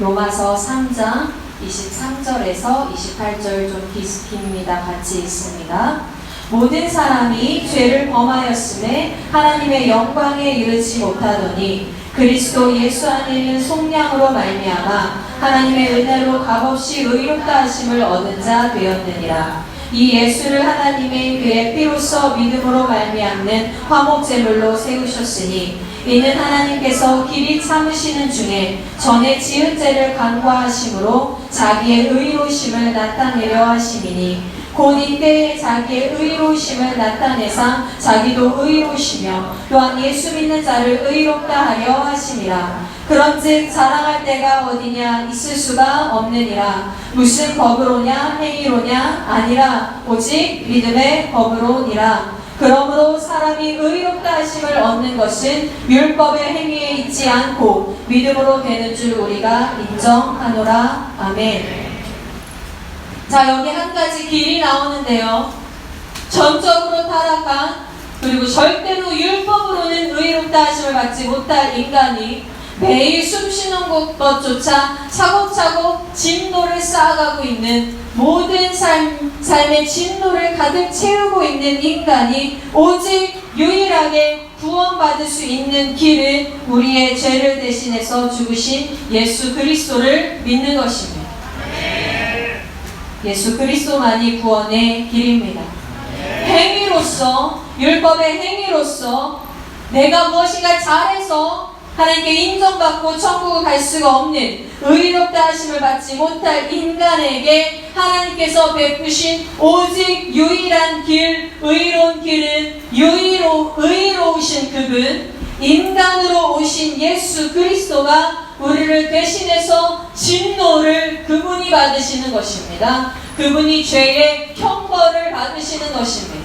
로마서 3장 23절에서 28절 좀 깁니다. 같이 읽습니다. 모든 사람이 죄를 범하였음에 하나님의 영광에 이르지 못하더니 그리스도 예수 안에 있는 속량으로 말미암아 하나님의 은혜로 값없이 의롭다 하심을 얻은 자 되었느니라. 이 예수를 하나님의 그의 피로써 믿음으로 말미암는 화목제물로 세우셨으니 이는 하나님께서 길이 참으시는 중에 전에 지은 죄를 간과하심으로 자기의 의로우심을 나타내려 하심이니 곧 이때에 자기의 의로우심을 나타내사 자기도 의로우시며 또한 예수 믿는 자를 의롭다 하려 하심이라. 그런즉 자랑할 때가 어디냐 있을 수가 없느니라. 무슨 법으로냐 행위로냐 아니라 오직 믿음의 법으로니라. 그러므로 사람이 의롭다 하심을 얻는 것은 율법의 행위에 있지 않고 믿음으로 되는 줄 우리가 인정하노라. 아멘. 자, 여기 한 가지 길이 나오는데요. 전적으로 타락한 그리고 절대로 율법으로는 의롭다 하심을 받지 못할 인간이 매일 숨쉬는 것조차 차곡차곡 진노를 쌓아가고 있는 모든 삶의 진노를 가득 채우고 있는 인간이 오직 유일하게 구원받을 수 있는 길은 우리의 죄를 대신해서 죽으신 예수 그리스도를 믿는 것입니다. 예수 그리스도만이 구원의 길입니다. 행위로서, 율법의 행위로서 내가 무엇인가 잘해서 하나님께 인정받고 천국을 갈 수가 없는 의롭다 하심을 받지 못할 인간에게 하나님께서 베푸신 오직 유일한 길, 의로운 길은 의로우신 그분, 인간으로 오신 예수 그리스도가 우리를 대신해서 진노를 그분이 받으시는 것입니다. 그분이 죄의 형벌을 받으시는 것입니다.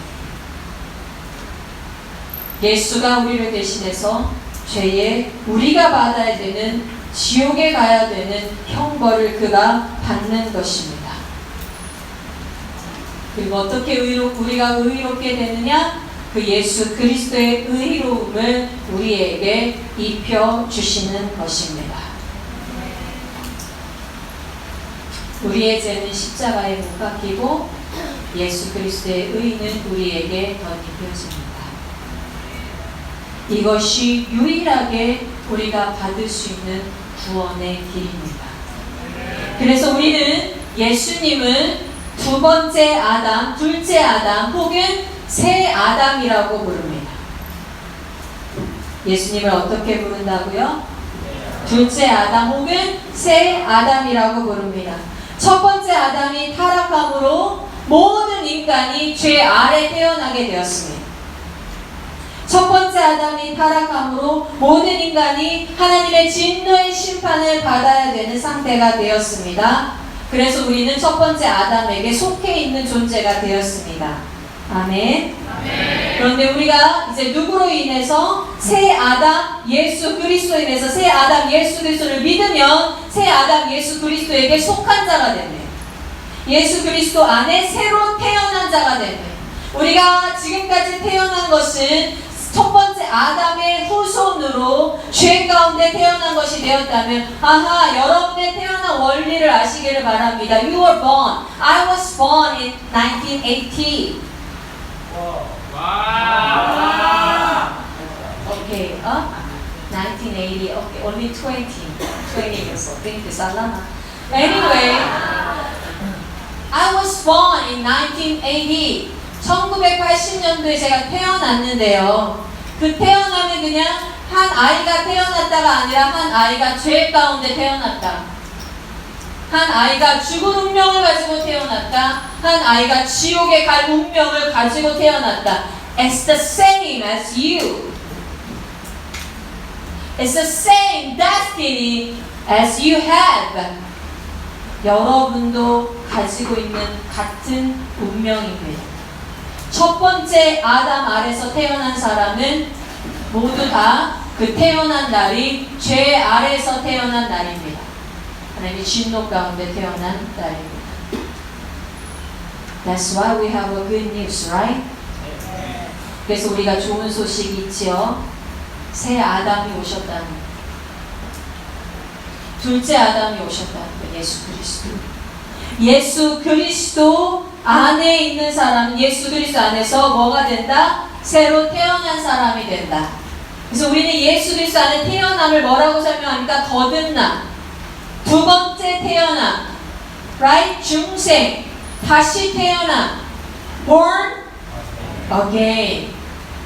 예수가 우리를 대신해서 죄에 우리가 받아야 되는 지옥에 가야 되는 형벌을 그가 받는 것입니다. 그리고 어떻게 우리가 의롭게 되느냐? 그 예수 그리스도의 의로움을 우리에게 입혀주시는 것입니다. 우리의 죄는 십자가에 못 박히고 예수 그리스도의 의는 우리에게 덧입혀집니다. 이것이 유일하게 우리가 받을 수 있는 구원의 길입니다. 그래서 우리는 예수님을 두 번째 아담, 둘째 아담 혹은 새 아담이라고 부릅니다. 예수님을 어떻게 부른다고요? 둘째 아담 혹은 새 아담이라고 부릅니다. 첫 번째 아담이 타락함으로 모든 인간이 죄 아래 태어나게 되었습니다. 첫 번째 아담이 타락함으로 모든 인간이 하나님의 진노의 심판을 받아야 되는 상태가 되었습니다. 그래서 우리는 첫 번째 아담에게 속해 있는 존재가 되었습니다. 아멘. 그런데 우리가 이제 누구로 인해서 새 아담 예수 그리스도에 인해서 새 아담 예수 그리스도를 믿으면 새 아담 예수 그리스도에게 속한 자가 됩니다. 예수 그리스도 안에 새로 태어난 자가 됩니다. 우리가 지금까지 태어난 것은 첫 번째 아담의 후손으로 죄 가운데 태어난 것이 되었다면 여러분의 태어난 원리를 아시기를 바랍니다. You were born. I was born in 1980. Okay, 1980. Okay, only 20 years old. Thank you, Salama. Anyway, I was born in 1980. 1980년도에 제가 태어났는데요. 그 태어나면 그냥 한 아이가 태어났다가 아니라 한 아이가 죄 가운데 태어났다. 한 아이가 죽은 운명을 가지고 태어났다. 한 아이가 지옥에 갈 운명을 가지고 태어났다. It's the same as you. It's the same destiny as you have. 여러분도 가지고 있는 같은 운명입니다. 첫 번째 아담 아래서 태어난 사람은 모두 다 그 태어난 날이 죄 아래서 태어난 날입니다. 하나님의 진노 가운데 태어난 날입니다. That's why we have a good news, right? 그래서 우리가 좋은 소식이 있지요. 새 아담이 오셨다는 것. 둘째 아담이 오셨다는 것. 예수 그리스도. 예수 그리스도 안에 있는 사람은 예수 그리스도 안에서 뭐가 된다? 새로 태어난 사람이 된다. 그래서 우리는 예수 그리스도 안에 태어남을 뭐라고 설명합니까? 거듭남. 두 번째 태어남. right? 중생. 다시 태어남. born again.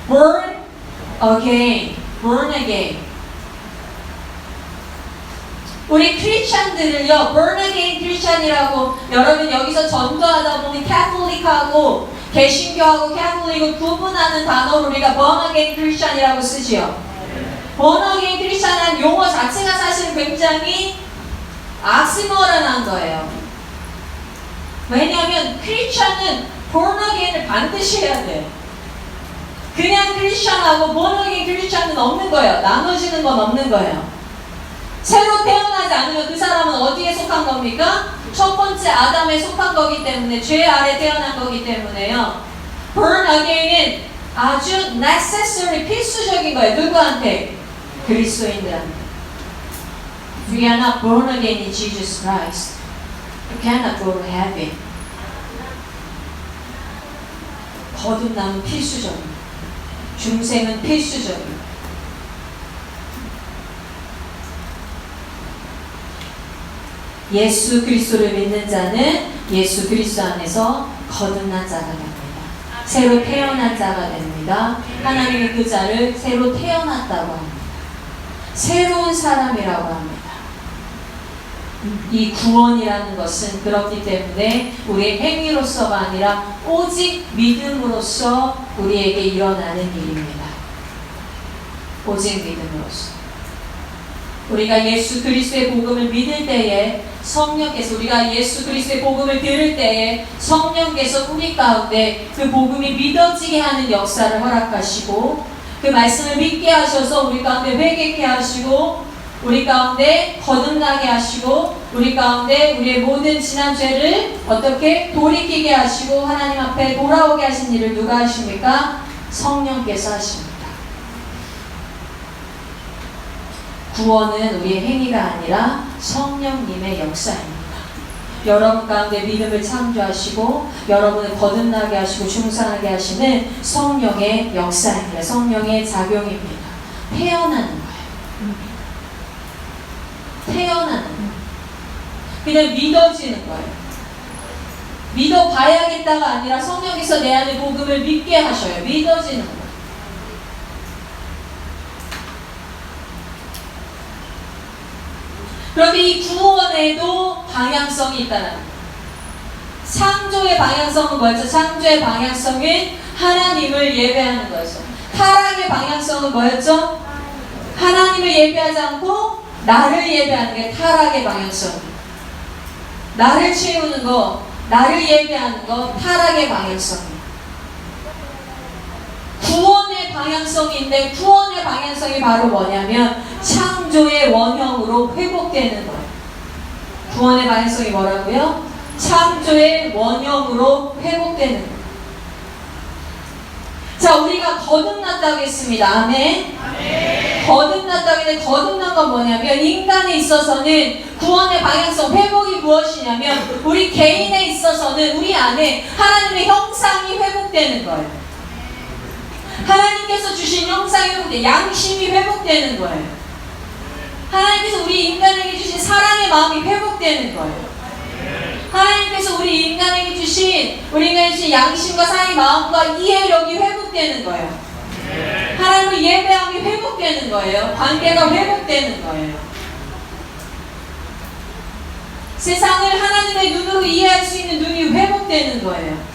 born again. born again. 우리 크리스찬들을요, born again 크리스찬이라고 여러분 여기서 전도하다 보면 캐톨릭하고 개신교하고 캐톨릭을 구분하는 단어로 우리가 born again 크리스찬이라고 쓰지요. born again 크리스찬이라는 용어 자체가 사실 굉장히 악시머런한 거예요. 왜냐하면 크리스찬은 born again을 반드시 해야 돼요. 그냥 크리스찬하고 born again 크리스찬은 없는 거예요. 나눠지는 건 없는 거예요. 새로 태어나지 않으면 그 사람은 어디에 속한 겁니까? 첫 번째 아담에 속한 거기 때문에 죄 아래 태어난 거기 때문에요. born again은 아주 necessary 필수적인 거예요. 누구한테? 그리스도인들한테. If you are not born again in Jesus Christ, you cannot go to heaven. 거듭남은 필수적입니다. 중생은 필수적입니다. 예수 그리스도를 믿는 자는 예수 그리스도 안에서 거듭난 자가 됩니다. 새로 태어난 자가 됩니다. 하나님이 그 자를 새로 태어났다고 합니다. 새로운 사람이라고 합니다. 이 구원이라는 것은 그렇기 때문에 우리의 행위로서가 아니라 오직 믿음으로써 우리에게 일어나는 일입니다. 오직 믿음으로써. 우리가 예수 그리스도의 복음을 믿을 때에 성령께서 우리가 예수 그리스도의 복음을 들을 때에 성령께서 우리 가운데 그 복음이 믿어지게 하는 역사를 허락하시고 그 말씀을 믿게 하셔서 우리 가운데 회개케 하시고 우리 가운데 거듭나게 하시고 우리 가운데 우리의 모든 지난 죄를 어떻게 돌이키게 하시고 하나님 앞에 돌아오게 하신 일을 누가 하십니까? 성령께서 하십니다. 구원은 우리의 행위가 아니라 성령님의 역사입니다. 여러분 가운데 믿음을 창조하시고 여러분을 거듭나게 하시고 중상하게 하시는 성령의 역사입니다. 성령의 작용입니다. 태어나는 거예요. 태어나는 거예요. 그냥 믿어지는 거예요. 믿어봐야겠다가 아니라 성령께서 내 안에 복음을 믿게 하셔요. 믿어지는 거예요. 그런데 이 구원에도 방향성이 있다는 거예요. 창조의 방향성은 뭐였죠? 창조의 방향성은 하나님을 예배하는 거였죠. 타락의 방향성은 뭐였죠? 하나님을 예배하지 않고 나를 예배하는 게 타락의 방향성이에요. 나를 채우는 거, 나를 예배하는 거 타락의 방향성이에요. 구원의 방향성인데 구원의 방향성이 바로 뭐냐면 창조의 원형으로 회복되는 거예요. 구원의 방향성이 뭐라고요? 창조의 원형으로 회복되는 거예요. 자, 우리가 거듭났다고 했습니다. 아멘. 거듭났다고 했는데 거듭난 건 뭐냐면 인간에 있어서는 구원의 방향성, 회복이 무엇이냐면 우리 개인에 있어서는 우리 안에 하나님의 형상이 회복되는 거예요. 하나님께서 주신 형상이 회복돼 양심이 회복되는 거예요. 하나님께서 우리 인간에게 주신 사랑의 마음이 회복되는 회복되는 거예요. 하나님께서 우리 인간에게 주신 양심과 사랑의 마음과 이해력이 회복되는 거예요. 하나님을 예배함이 회복되는 거예요. 관계가 회복되는 거예요. 세상을 하나님의 눈으로 이해할 수 있는 눈이 회복되는 거예요.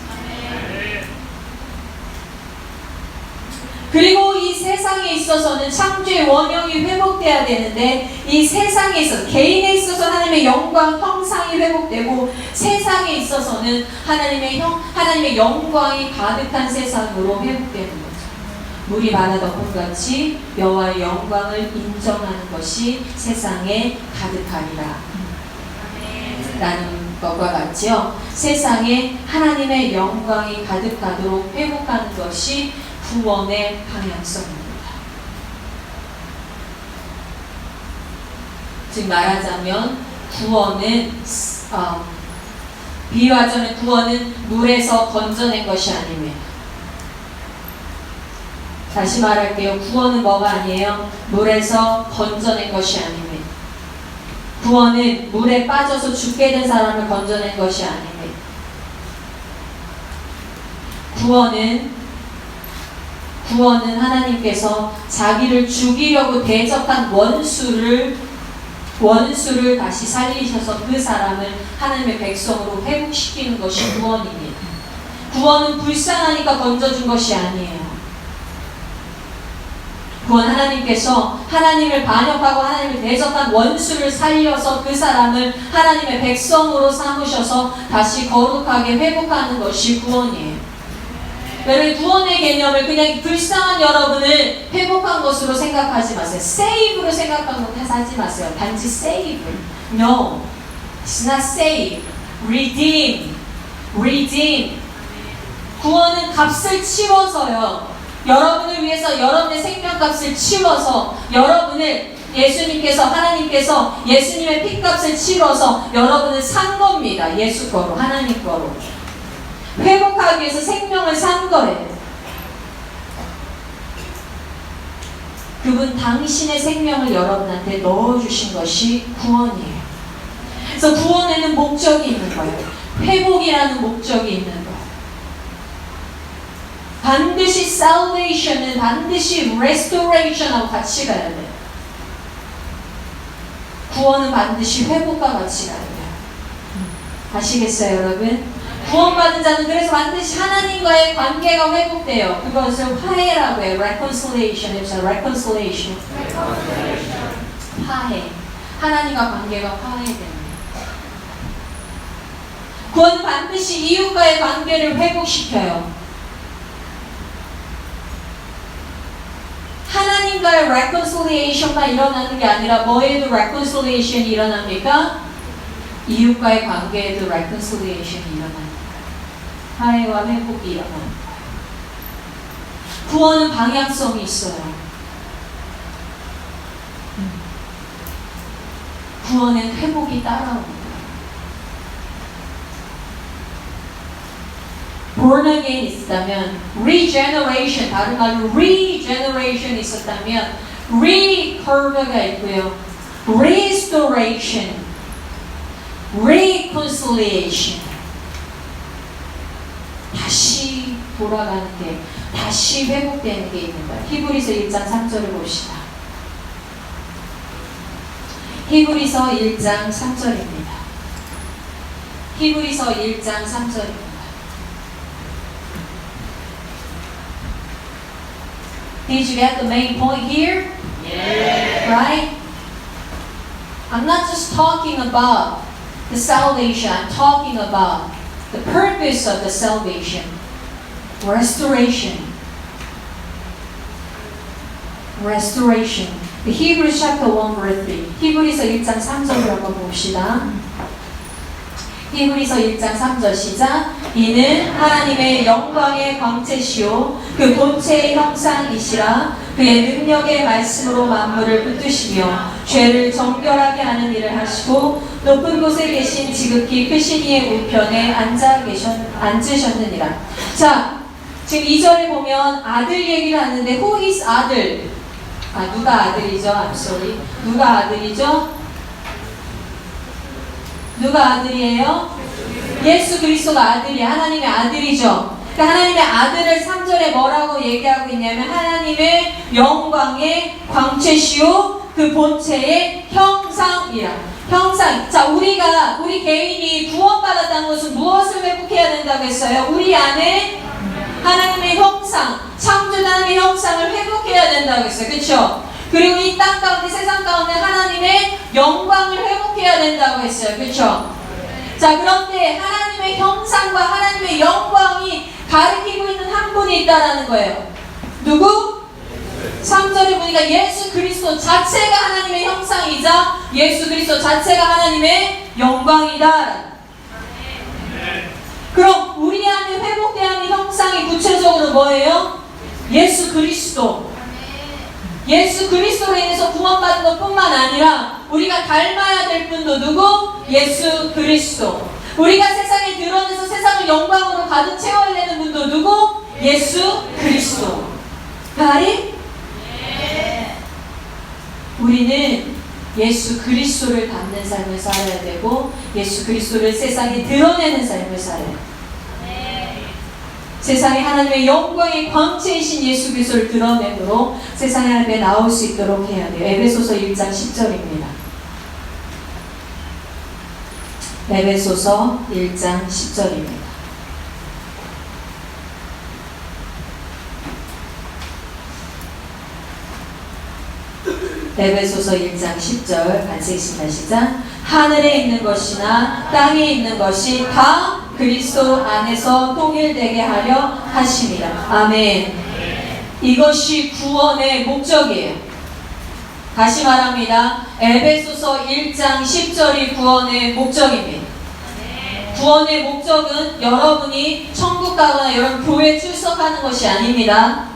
그리고 이 세상에 있어서는 창조의 원형이 회복돼야 되는데 이 세상에 있어서 개인에 있어서 하나님의 영광, 형상이 회복되고 세상에 있어서는 하나님의 영광이 가득한 세상으로 회복되는 거죠. 물이 바다 덮음같이 여호와의 영광을 인정하는 것이 세상에 가득하리라 라는 것과 같지요. 세상에 하나님의 영광이 가득하도록 회복하는 것이 구원의 방향성입니다. 즉 말하자면 구원은 비유하자면 구원은 물에서 건져낸 것이 아닙니다. 다시 말할게요. 구원은 뭐가 아니에요? 물에서 건져낸 것이 아닙니다. 구원은 물에 빠져서 죽게 된 사람을 건져낸 것이 아닙니다. 구원은 하나님께서 자기를 죽이려고 대적한 원수를 다시 살리셔서 그 사람을 하나님의 백성으로 회복시키는 것이 구원입니다. 구원은 불쌍하니까 건져준 것이 아니에요. 구원 하나님께서 하나님을 반역하고 하나님을 대적한 원수를 살려서 그 사람을 하나님의 백성으로 삼으셔서 다시 거룩하게 회복하는 것이 구원이에요. 여러분 구원의 개념을 그냥 불쌍한 여러분을 회복한 것으로 생각하지 마세요. save로 생각하지 마세요. 단지 save. No. It's not save. Redeem. 구원은 값을 치러서요. 여러분을 위해서 여러분의 생명값을 치러서 여러분을 하나님께서 예수님의 피값을 치러서 여러분을 산 겁니다. 예수 거로, 하나님 거로. 회복하기 위해서 생명을 산 거예요. 그분 당신의 생명을 여러분한테 넣어주신 것이 구원이에요. 그래서 구원에는 목적이 있는 거예요. 회복이라는 목적이 있는 거예요. 반드시 salvation은 반드시 restoration하고 같이 가야 돼요. 구원은 반드시 회복과 같이 가야 돼요. 아시겠어요, 여러분? 구원받은 자는 그래서 반드시 하나님과의 관계가 회복돼요. 그것을 화해라고 해요. reconciliation. reconciliation. 화해. 하나님과 관계가 화해됩니다. 구원은 반드시 이웃과의 관계를 회복시켜요. 하나님과의 reconciliation만 일어나는 게 아니라 뭐에도 reconciliation이 일어납니까? 이웃과의 관계에도 reconciliation이 일어납니다. 화해와 회복이 일어납니다. 구원은 방향성이 있어요. 구원은 회복이 따라옵니다. born again 있었다면, regeneration, 다른 말로 regeneration 있었다면, recurve가 있고요. restoration, reconciliation. 다시 돌아가는 게, 다시 회복되는 게 있는 거예요. 히브리서 1장 3절을 봅시다. 히브리서 1장 3절입니다. 히브리서 1장 3절입니다. Did you get the main point here? Yeah. Right? I'm not just talking about the salvation. I'm talking about the purpose of the salvation. Restoration. Restoration. The Hebrews chapter 1 verse 3. 히브리서 1장 3절을 한번 봅시다. 히브리서 1장 3절 시작. 이는 하나님의 영광의 광채시요 그 본체의 형상이시라. 그의 능력의 말씀으로 만물을 붙드시며 죄를 정결하게 하는 일을 하시고 높은 곳에 계신 지극히 크신 이의 우편에 앉으셨느니라. 자, 지금 2절에 보면 아들 얘기를 하는데 who is 아들? 아, 누가 아들이죠? I'm sorry. 누가 아들이죠? 누가 아들이에요? 예수 그리스도가 아들이에요. 하나님의 아들이죠. 그러니까 하나님의 아들을 3절에 뭐라고 얘기하고 있냐면 하나님의 영광의 광채시오 그 본체의 형상이라. 형상. 자, 우리 개인이 구원받았다는 것은 무엇을 회복해야 된다고 했어요? 우리 안에 하나님의 형상, 창조된 하나님의 형상을 회복해야 된다고 했어요. 그렇죠? 그리고 이 땅 가운데, 세상 가운데 하나님의 영광을 회복해야 된다고 했어요. 그렇죠? 자, 그런데 하나님의 형상과 하나님의 영광이 가리키고 있는 한 분이 있다라는 거예요. 누구? 3절에 보니까 예수 그리스도 자체가 하나님의 형상이자 예수 그리스도 자체가 하나님의 영광이다. 그럼 우리 안에 회복돼야 하는 형상이 구체적으로 뭐예요? 예수 그리스도. 예수 그리스도로 인해서 구원받은 것뿐만 아니라 우리가 닮아야 될 분도 누구? 예수 그리스도. 우리가 세상에 드러내서 세상을 영광으로 가득 채워내는 분도 누구? 예수 그리스도. 가리? 우리는 예수 그리스도를 닮는 삶을 살아야 되고 예수 그리스도를 세상에 드러내는 삶을 살아야 돼요. 세상에 하나님의 영광의 광채이신 예수 그리스도를 드러내므로 세상의 앞에 나올 수 있도록 해야 돼요. 에베소서 1장 10절입니다. 에베소서 1장 10절입니다. 에베소서 1장 10절 같이 읽습니다. 시작. 하늘에 있는 것이나 땅에 있는 것이 다 그리스도 안에서 통일되게 하려 하심이라. 아멘. 이것이 구원의 목적이에요. 다시 말합니다. 에베소서 1장 10절이 구원의 목적입니다. 구원의 목적은 여러분이 천국 가거나 여러분 교회에 출석하는 것이 아닙니다.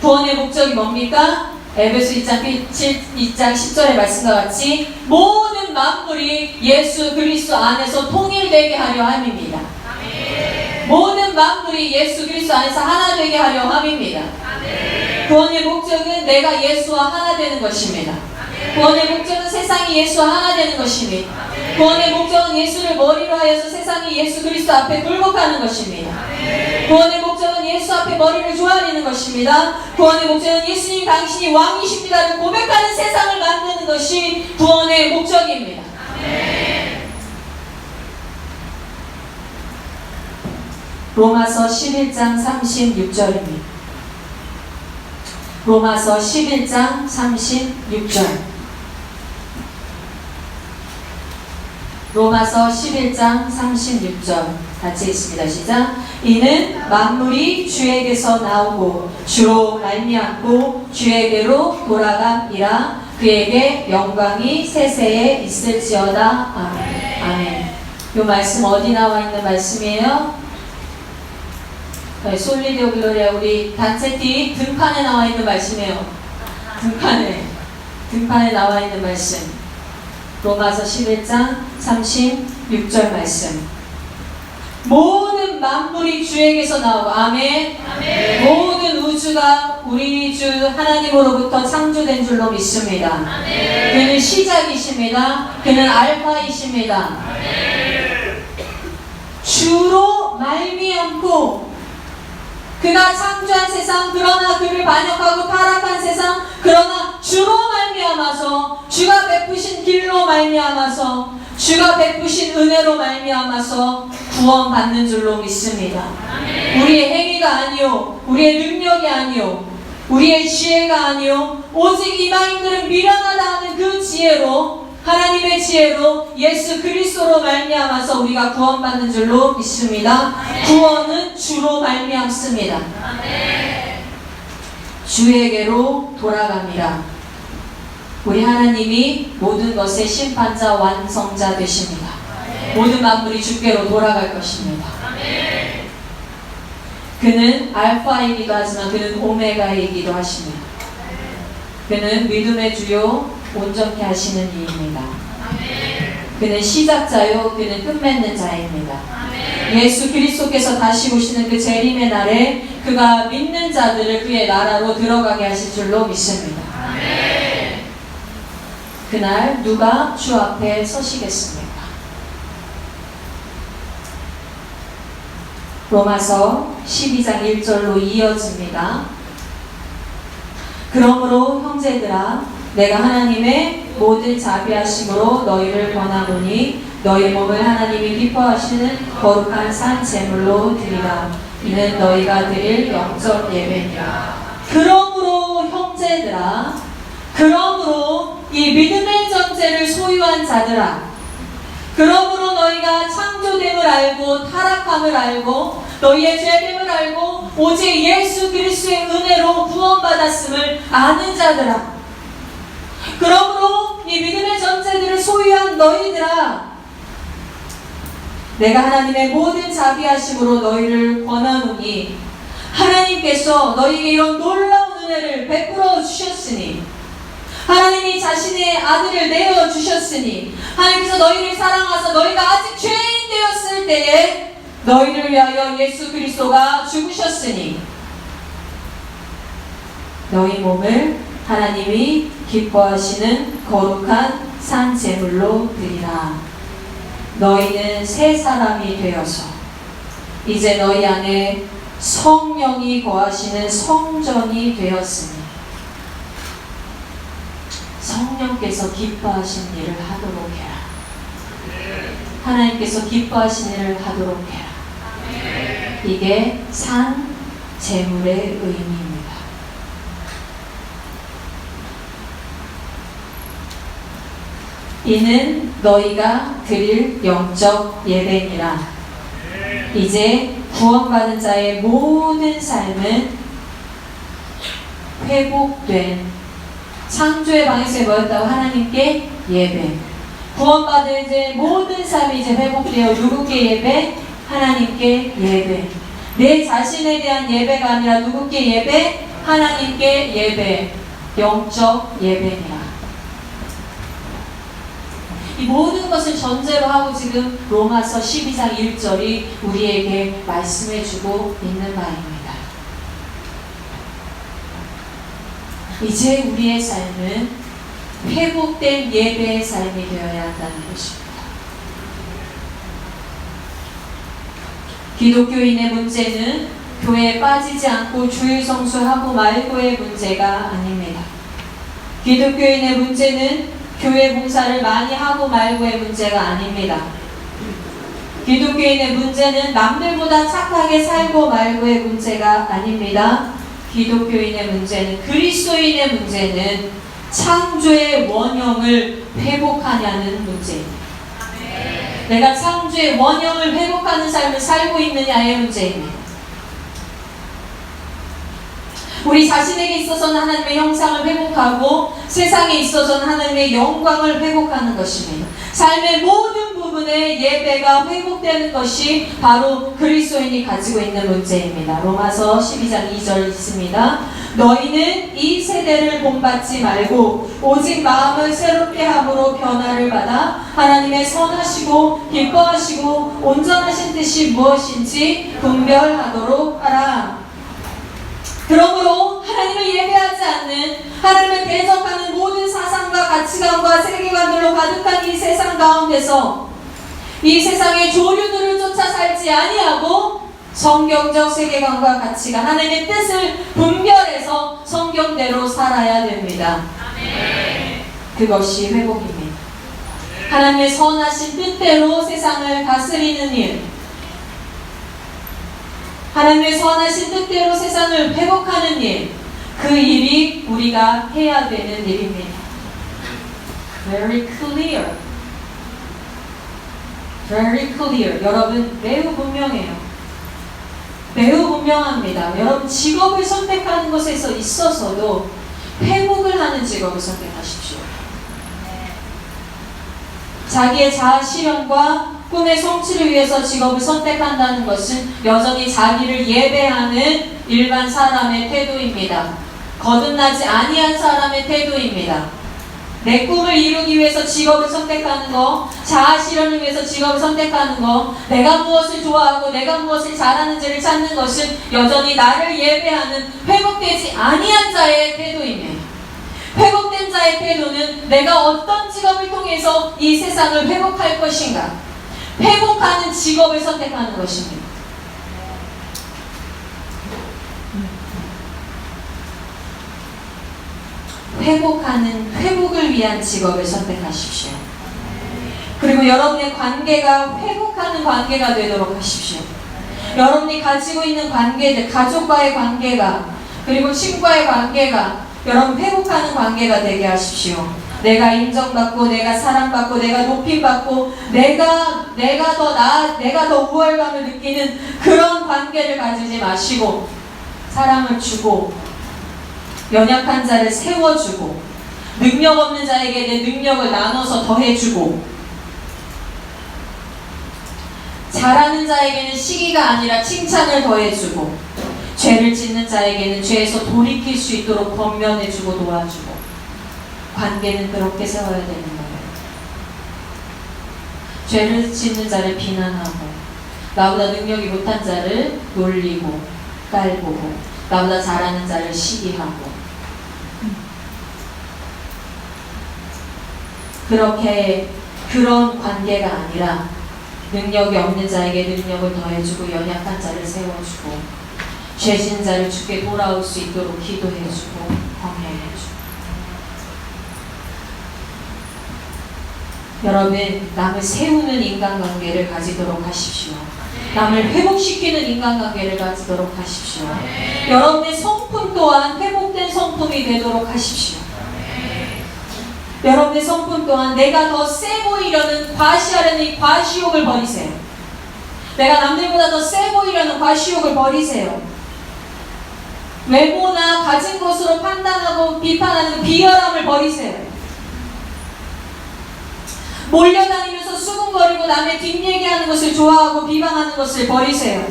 구원의 목적이 뭡니까? 에베소 2장 10절의 말씀과 같이 모든 만물이 예수 그리스도 안에서 통일되게 하려 함입니다. 모든 만물이 예수 그리스도 안에서 하나 되게 하려 함입니다. 구원의 목적은 내가 예수와 하나 되는 것입니다. 구원의 목적은 세상이 예수와 하나 되는 것입니다. 구원의 목적은 예수를 머리로 하여서 세상이 예수 그리스도 앞에 굴복하는 것입니다. 구원의 목적은 예수 앞에 머리를 조아리는 것입니다. 구원의 목적은 예수님 당신이 왕이십니다를 고백하는 세상을 만드는 것이 구원의 목적입니다. 로마서 11장 36절입니다. 로마서 11장 36절. 로마서 11장 36절 같이 읽습니다. 시작. 이는 만물이 주에게서 나오고 주로 말미암고 주에게로 돌아감이라. 그에게 영광이 세세에 있을지어다. 아멘. 아멘. 이 말씀 어디 나와 있는 말씀이에요? 솔리디오 글로리아 우리 단체티 등판에 나와 있는 말씀이에요. 등판에 나와 있는 말씀. 로마서 11장 36절 말씀. 모든 만물이 주에게서 나오고 아멘. 아멘. 모든 우주가 우리 주 하나님으로부터 창조된 줄로 믿습니다. 아멘. 그는 시작이십니다. 그는 알파이십니다. 아멘. 주로 말미암고 그가 창조한 세상 그러나 그를 반역하고 타락한 세상 그러나 주로 말미암아서 주가 베푸신 길로 말미암아서 주가 베푸신 은혜로 말미암아서 구원받는 줄로 믿습니다. 아멘. 우리의 행위가 아니요 우리의 능력이 아니요 우리의 지혜가 아니요 오직 이방인들은 미련하다 하는 그 지혜로 하나님의 지혜로 예수 그리스도로 말미암아서 우리가 구원받는 줄로 믿습니다. 아멘. 구원은 주로 말미암습니다. 아멘. 주에게로 돌아갑니다. 우리 하나님이 모든 것의 심판자 완성자 되십니다. 아멘. 모든 만물이 주께로 돌아갈 것입니다. 아멘. 그는 알파이기도 하지만 그는 오메가이기도 하십니다. 그는 믿음의 주요 온전케 하시는 이입니다. 그는 시작자요 그는 끝맺는 자입니다. 예수 그리스도께서 다시 오시는 그 재림의 날에 그가 믿는 자들을 그의 나라로 들어가게 하실 줄로 믿습니다. 그날 누가 주 앞에 서시겠습니까? 로마서 12장 1절로 이어집니다. 그러므로 형제들아 내가 하나님의 모든 자비하심으로 너희를 권하노니 너희 몸을 하나님이 기뻐하시는 거룩한 산 제물로 드리라. 이는 너희가 드릴 영적 예배니라. 그러므로 형제들아, 그러므로 이 믿음의 전제를 소유한 자들아, 그러므로 너희가 창조됨을 알고 타락함을 알고 너희의 죄됨을 알고 오직 예수 그리스도의 은혜로 구원받았음을 아는 자들아, 그러므로 이 믿음의 전제들을 소유한 너희들아, 내가 하나님의 모든 자비하심으로 너희를 권하노니 하나님께서 너희에게 이런 놀라운 은혜를 베풀어 주셨으니, 하나님이 자신의 아들을 내어 주셨으니, 하나님께서 너희를 사랑하사 너희가 아직 죄인 되었을 때에 너희를 위하여 예수 그리스도가 죽으셨으니 너희 몸을 하나님이 기뻐하시는 거룩한 산 제물로 드리라. 너희는 새 사람이 되어서 이제 너희 안에 성령이 거하시는 성전이 되었으니 성령께서 기뻐하신 일을 하도록 해라. 하나님께서 기뻐하신 일을 하도록 해라. 이게 산 제물의 의미입니다. 이는 너희가 드릴 영적 예배니라. 이제 구원받은 자의 모든 삶은 회복된 창조의 방에서 모였다고 하나님께 예배. 구원받은 이제 모든 삶이 이제 회복되어 누구께 예배? 하나님께 예배. 내 자신에 대한 예배가 아니라 누구께 예배? 하나님께 예배. 영적 예배니라. 이 모든 것을 전제로 하고 지금 로마서 12장 1절이 우리에게 말씀해주고 있는 바입니다. 이제 우리의 삶은 회복된 예배의 삶이 되어야 한다는 것입니다. 기독교인의 문제는 교회에 빠지지 않고 주일 성수하고 말고의 문제가 아닙니다. 기독교인의 문제는 교회 봉사를 많이 하고 말고의 문제가 아닙니다. 기독교인의 문제는 남들보다 착하게 살고 말고의 문제가 아닙니다. 기독교인의 문제는, 그리스도인의 문제는 창조의 원형을 회복하냐는 문제입니다. 내가 창조의 원형을 회복하는 삶을 살고 있느냐의 문제입니다. 우리 자신에게 있어서는 하나님의 형상을 회복하고 세상에 있어서는 하나님의 영광을 회복하는 것입니다. 삶의 모든 부분에 예배가 회복되는 것이 바로 그리스도인이 가지고 있는 문제입니다. 로마서 12장 2절 있습니다. 너희는 이 세대를 본받지 말고 오직 마음을 새롭게 함으로 변화를 받아 하나님의 선하시고 기뻐하시고 온전하신 뜻이 무엇인지 분별하도록 하라. 그러므로 하나님을 예배하지 않는, 하나님을 대적하는 모든 사상과 가치관과 세계관들로 가득한 이 세상 가운데서 이 세상의 조류들을 쫓아 살지 아니하고 성경적 세계관과 가치관, 하나님의 뜻을 분별해서 성경대로 살아야 됩니다. 그것이 회복입니다. 하나님의 선하신 뜻대로 세상을 다스리는 일, 하나님의 선하신 뜻대로 세상을 회복하는 일, 그 일이 우리가 해야 되는 일입니다. Very clear. Very clear. 여러분, 매우 분명해요. 매우 분명합니다. 여러분, 직업을 선택하는 것에 있어서도 회복을 하는 직업을 선택하십시오. 자기의 자아 실현과 꿈의 성취를 위해서 직업을 선택한다는 것은 여전히 자기를 예배하는 일반 사람의 태도입니다. 거듭나지 아니한 사람의 태도입니다. 내 꿈을 이루기 위해서 직업을 선택하는 거, 자아 실현을 위해서 직업을 선택하는 거, 내가 무엇을 좋아하고 내가 무엇을 잘하는지를 찾는 것은 여전히 나를 예배하는 회복되지 아니한 자의 태도입니다. 회복된 자의 태도는 내가 어떤 직업을 통해서 이 세상을 회복할 것인가, 회복하는 직업을 선택하는 것입니다. 회복을 위한 직업을 선택하십시오. 그리고 여러분의 관계가 회복하는 관계가 되도록 하십시오. 여러분이 가지고 있는 관계들, 가족과의 관계가, 그리고 친구와의 관계가 여러분 회복하는 관계가 되게 하십시오. 내가 인정받고, 내가 사랑받고, 내가 높임받고, 내가 더 우월감을 느끼는 그런 관계를 가지지 마시고, 사랑을 주고, 연약한 자를 세워주고, 능력 없는 자에게 내 능력을 나눠서 더해주고, 잘하는 자에게는 시기가 아니라 칭찬을 더해주고, 죄를 짓는 자에게는 죄에서 돌이킬 수 있도록 권면해주고 도와주고, 관계는 그렇게 세워야 되는 거예요. 죄를 짓는 자를 비난하고, 나보다 능력이 못한 자를 놀리고 깔보고, 나보다 잘하는 자를 시기하고, 그런 관계가 아니라 능력이 없는 자에게 능력을 더해주고, 연약한 자를 세워주고, 죄진 자를 주께 돌아올 수 있도록 기도해주고 권면해주고. 여러분, 남을 세우는 인간관계를 가지도록 하십시오. 남을 회복시키는 인간관계를 가지도록 하십시오. 여러분의 성품 또한 회복된 성품이 되도록 하십시오. 여러분의 성품 또한 내가 더 세 보이려는 과시하려는 이 과시욕을 버리세요. 내가 남들보다 더 세 보이려는 과시욕을 버리세요. 외모나 가진 것으로 판단하고 비판하는 비열함을 버리세요. 몰려다니면서 수군거리고 남의 뒷얘기하는 것을 좋아하고 비방하는 것을 버리세요.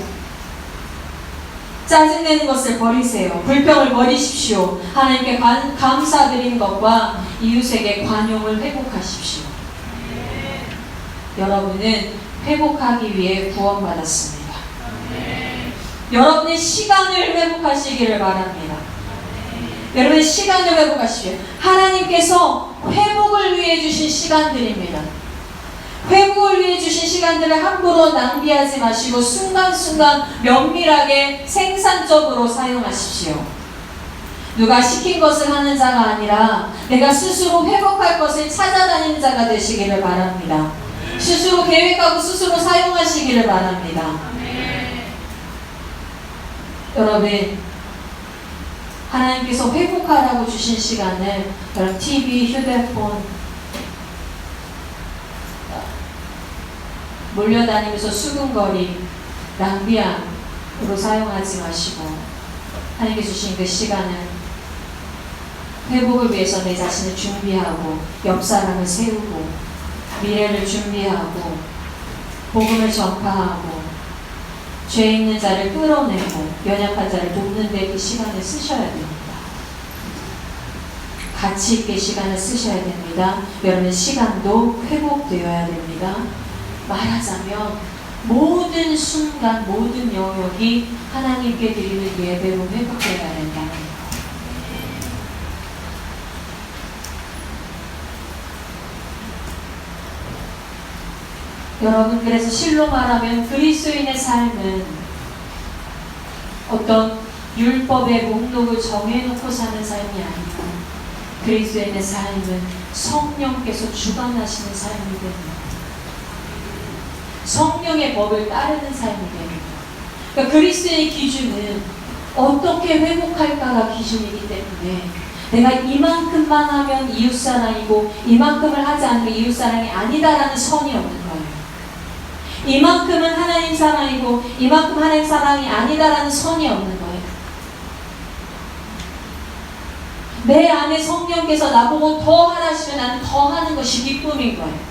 짜증내는 것을 버리세요. 불평을 버리십시오. 하나님께 감사드리는 것과 이웃에게 관용을 회복하십시오. 여러분은 회복하기 위해 구원받았습니다. 여러분의 시간을 회복하시기를 바랍니다. 여러분의 시간을 회복하십시오. 하나님께서 회복을 위해 주신 시간들입니다. 회복을 위해 주신 시간들을 함부로 낭비하지 마시고 순간순간 면밀하게 생산적으로 사용하십시오. 누가 시킨 것을 하는 자가 아니라 내가 스스로 회복할 것을 찾아다니는 자가 되시기를 바랍니다. 스스로 계획하고 스스로 사용하시기를 바랍니다. 여러분, 하나님께서 회복하라고 주신 시간을 여러분 TV, 휴대폰 몰려다니면서 수군거리, 낭비함으로 사용하지 마시고 하나님께 주신 그 시간을 회복을 위해서 내 자신을 준비하고 옆 사람을 세우고 미래를 준비하고 복음을 전파하고 죄 있는 자를 끌어내고 연약한 자를 돕는 데 그 시간을 쓰셔야 됩니다. 가치 있게 시간을 쓰셔야 됩니다. 여러분 시간도 회복되어야 됩니다. 말하자면 모든 순간 모든 영역이 하나님께 드리는 예배로 회복되어야 된다는 거예요. 여러분, 그래서 실로 말하면 그리스도인의 삶은 어떤 율법의 목록을 정해놓고 사는 삶이 아니고 그리스도인의 삶은 성령께서 주관하시는 삶이 됩니다. 성령의 법을 따르는 삶이 됩니다. 그러니까 그리스도의 기준은 어떻게 회복할까가 기준이기 때문에 내가 이만큼만 하면 이웃사랑이고 이만큼을 하지 않으면 이웃사랑이 아니다라는 선이 없는 거예요. 이만큼은 하나님 사랑이고 이만큼 하나님 사랑이 아니다라는 선이 없는 거예요. 내 안에 성령께서 나보고 더 하라시면 나는 더 하는 것이 기쁨인 거예요.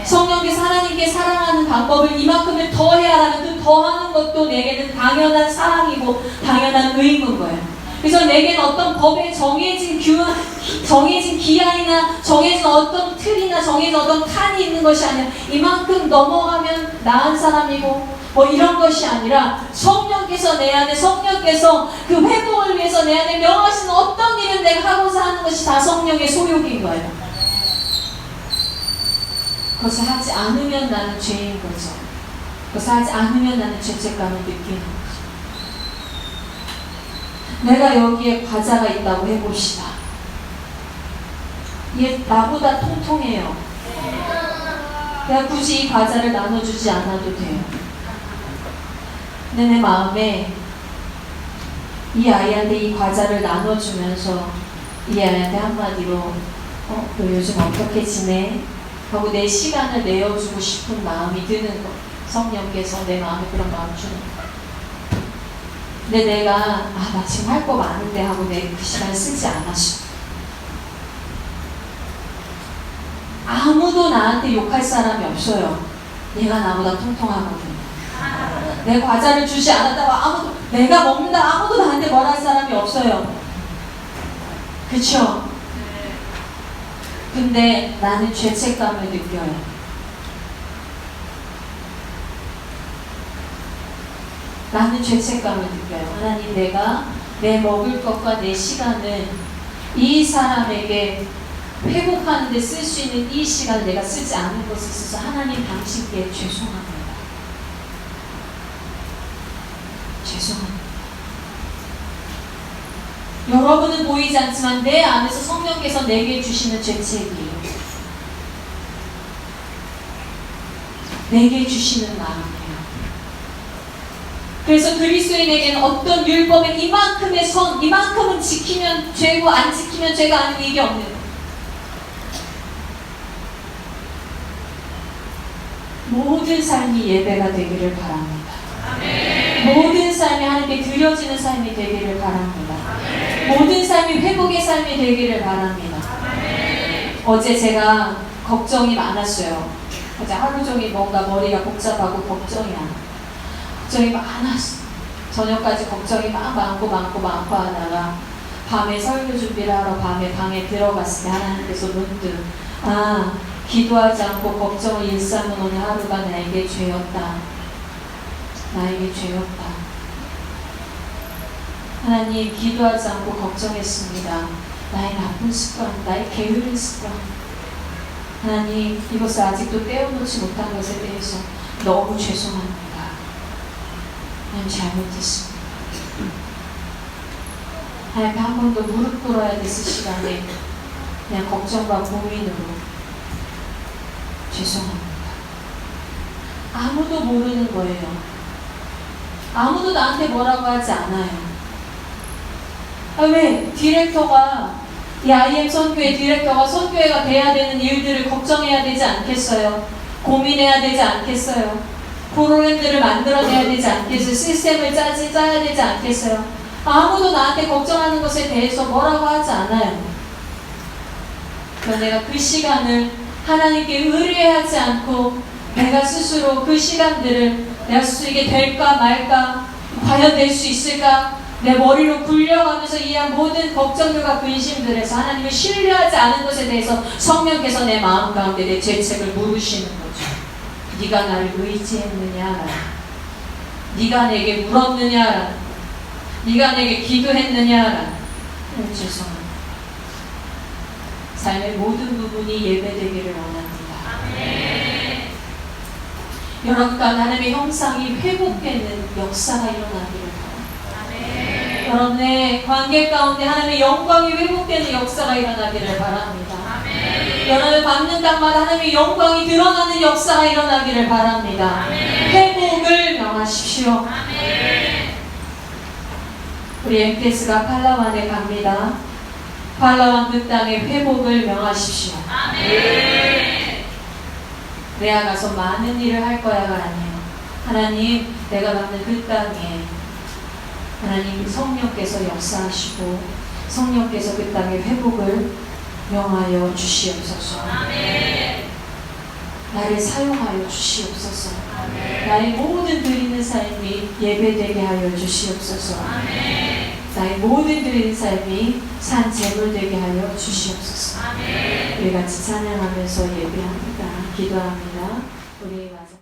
성령께서 하나님께 사랑하는 방법을 이만큼을 더 해야라는 그 더 하는 것도 내게는 당연한 사랑이고 당연한 의무인 거예요. 그래서 내게는 어떤 법에 정해진 기한이나 정해진 어떤 틀이나 정해진 어떤 칸이 있는 것이 아니라 이만큼 넘어가면 나은 사람이고 뭐 이런 것이 아니라 성령께서 내 안에 성령께서 그 회복을 위해서 내 안에 명하시는 어떤 일을 내가 하고자 하는 것이 다 성령의 소욕인 거예요. 그것을 하지 않으면 나는 죄인 거죠. 그것을 하지 않으면 나는 죄책감을 느끼는 거죠. 내가 여기에 과자가 있다고 해봅시다. 얘 나보다 통통해요. 내가 굳이 이 과자를 나눠주지 않아도 돼요. 근데 내 마음에 이 아이한테 이 과자를 나눠주면서 이 아이한테 한마디로 너 요즘 어떻게 지내? 하고 내 시간을 내어주고 싶은 마음이 드는 거. 성령께서 내 마음에 그런 마음 주는 거. 근데 내가 나 지금 할 거 많은데 하고 내 그 시간 쓰지 않았어. 아무도 나한테 욕할 사람이 없어요. 얘가 나보다 통통하거든. 내 과자를 주지 않았다고 내가 먹는다 아무도 나한테 뭐라 할 사람이 없어요. 그쵸? 근데 나는 죄책감을 느껴요. 나는 죄책감을 느껴요. 하나님, 내가 내 먹을 것과 내 시간을 이 사람에게 회복하는 데 쓸 수 있는 이 시간을 내가 쓰지 않은 것에 있어서 하나님 당신께 죄송합니다. 죄송합니다. 여러분은 보이지 않지만 내 안에서 성령께서 내게 주시는 죄책이에요. 내게 주시는 마음이에요. 그래서 그리스도인에게는 어떤 율법의 이만큼의 선, 이만큼은 지키면 죄고 안 지키면 죄가 아니고 이게 없는 거예요. 모든 삶이 예배가 되기를 바랍니다. 모든 삶이 하나님께 드려지는 삶이 되기를 바랍니다. 모든 삶이 회복의 삶이 되기를 바랍니다. 어제 제가 걱정이 많았어요. 어제 하루 종일 뭔가 머리가 복잡하고 걱정이 많았어. 저녁까지 걱정이 많고 하다가 밤에 설교 준비를 하러 밤에 방에 들어갔을 때 하나님께서 문득 기도하지 않고 걱정을 일삼은 오늘 하루가 나에게 죄였다. 나에게 죄였다. 하나님, 기도하지 않고 걱정했습니다. 나의 나쁜 습관, 나의 게으른 습관. 하나님, 이것을 아직도 떼어놓지 못한 것에 대해서 너무 죄송합니다. 하나님, 잘못했습니다. 하나님, 한 번 더 무릎 꿇어야 됐을 시간에 그냥 걱정과 고민으로 죄송합니다. 아무도 모르는 거예요. 아무도 나한테 뭐라고 하지 않아요. 왜? 디렉터가, 이 IM 선교회 디렉터가 선교회가 돼야 되는 일들을 걱정해야 되지 않겠어요? 고민해야 되지 않겠어요? 프로그램들을 만들어내야 되지 않겠어요? 시스템을 짜야 되지 않겠어요? 아무도 나한테 걱정하는 것에 대해서 뭐라고 하지 않아요. 그래서 내가 그 시간을 하나님께 의뢰하지 않고 내가 스스로 그 시간들을 내가 스스로 이게 될까 말까, 과연 될 수 있을까, 내 머리로 굴려가면서 이한 모든 걱정들과 근심들에서 하나님을 신뢰하지 않은 것에 대해서 성령께서 내 마음 가운데 내 죄책을 물으시는 거죠. 네가 나를 의지했느냐? 네가 내게 물었느냐? 네가 내게 기도했느냐? 죄송합니다. 삶의 모든 부분이 예배되기를 원합니다. 아멘. 여러분 가운데 하나님의 형상이 회복되는 역사가 일어나기를 바랍니다. 여러분의 관계 가운데 하나님의 영광이 회복되는 역사가 일어나기를 바랍니다. 아멘. 여러분을 밟는 땅마다 하나님의 영광이 드러나는 역사가 일어나기를 바랍니다. 아멘. 회복을 명하십시오. 아멘. 우리 MTS가 팔라완에 갑니다. 팔라완 그 땅의 회복을 명하십시오. 아멘. 내가 가서 많은 일을 할 거야가 아니에요. 하나님, 내가 밟는 그 땅에 하나님 성령께서 역사하시고 성령께서 그 땅의 회복을 명하여 주시옵소서. 아멘. 나를 사용하여 주시옵소서. 아멘. 나의 모든 드리는 삶이 예배되게 하여 주시옵소서. 아멘. 나의 모든 드리는 삶이 산 제물되게 하여 주시옵소서. 아멘. 우리 같이 찬양하면서 예배합니다. 기도합니다. 우리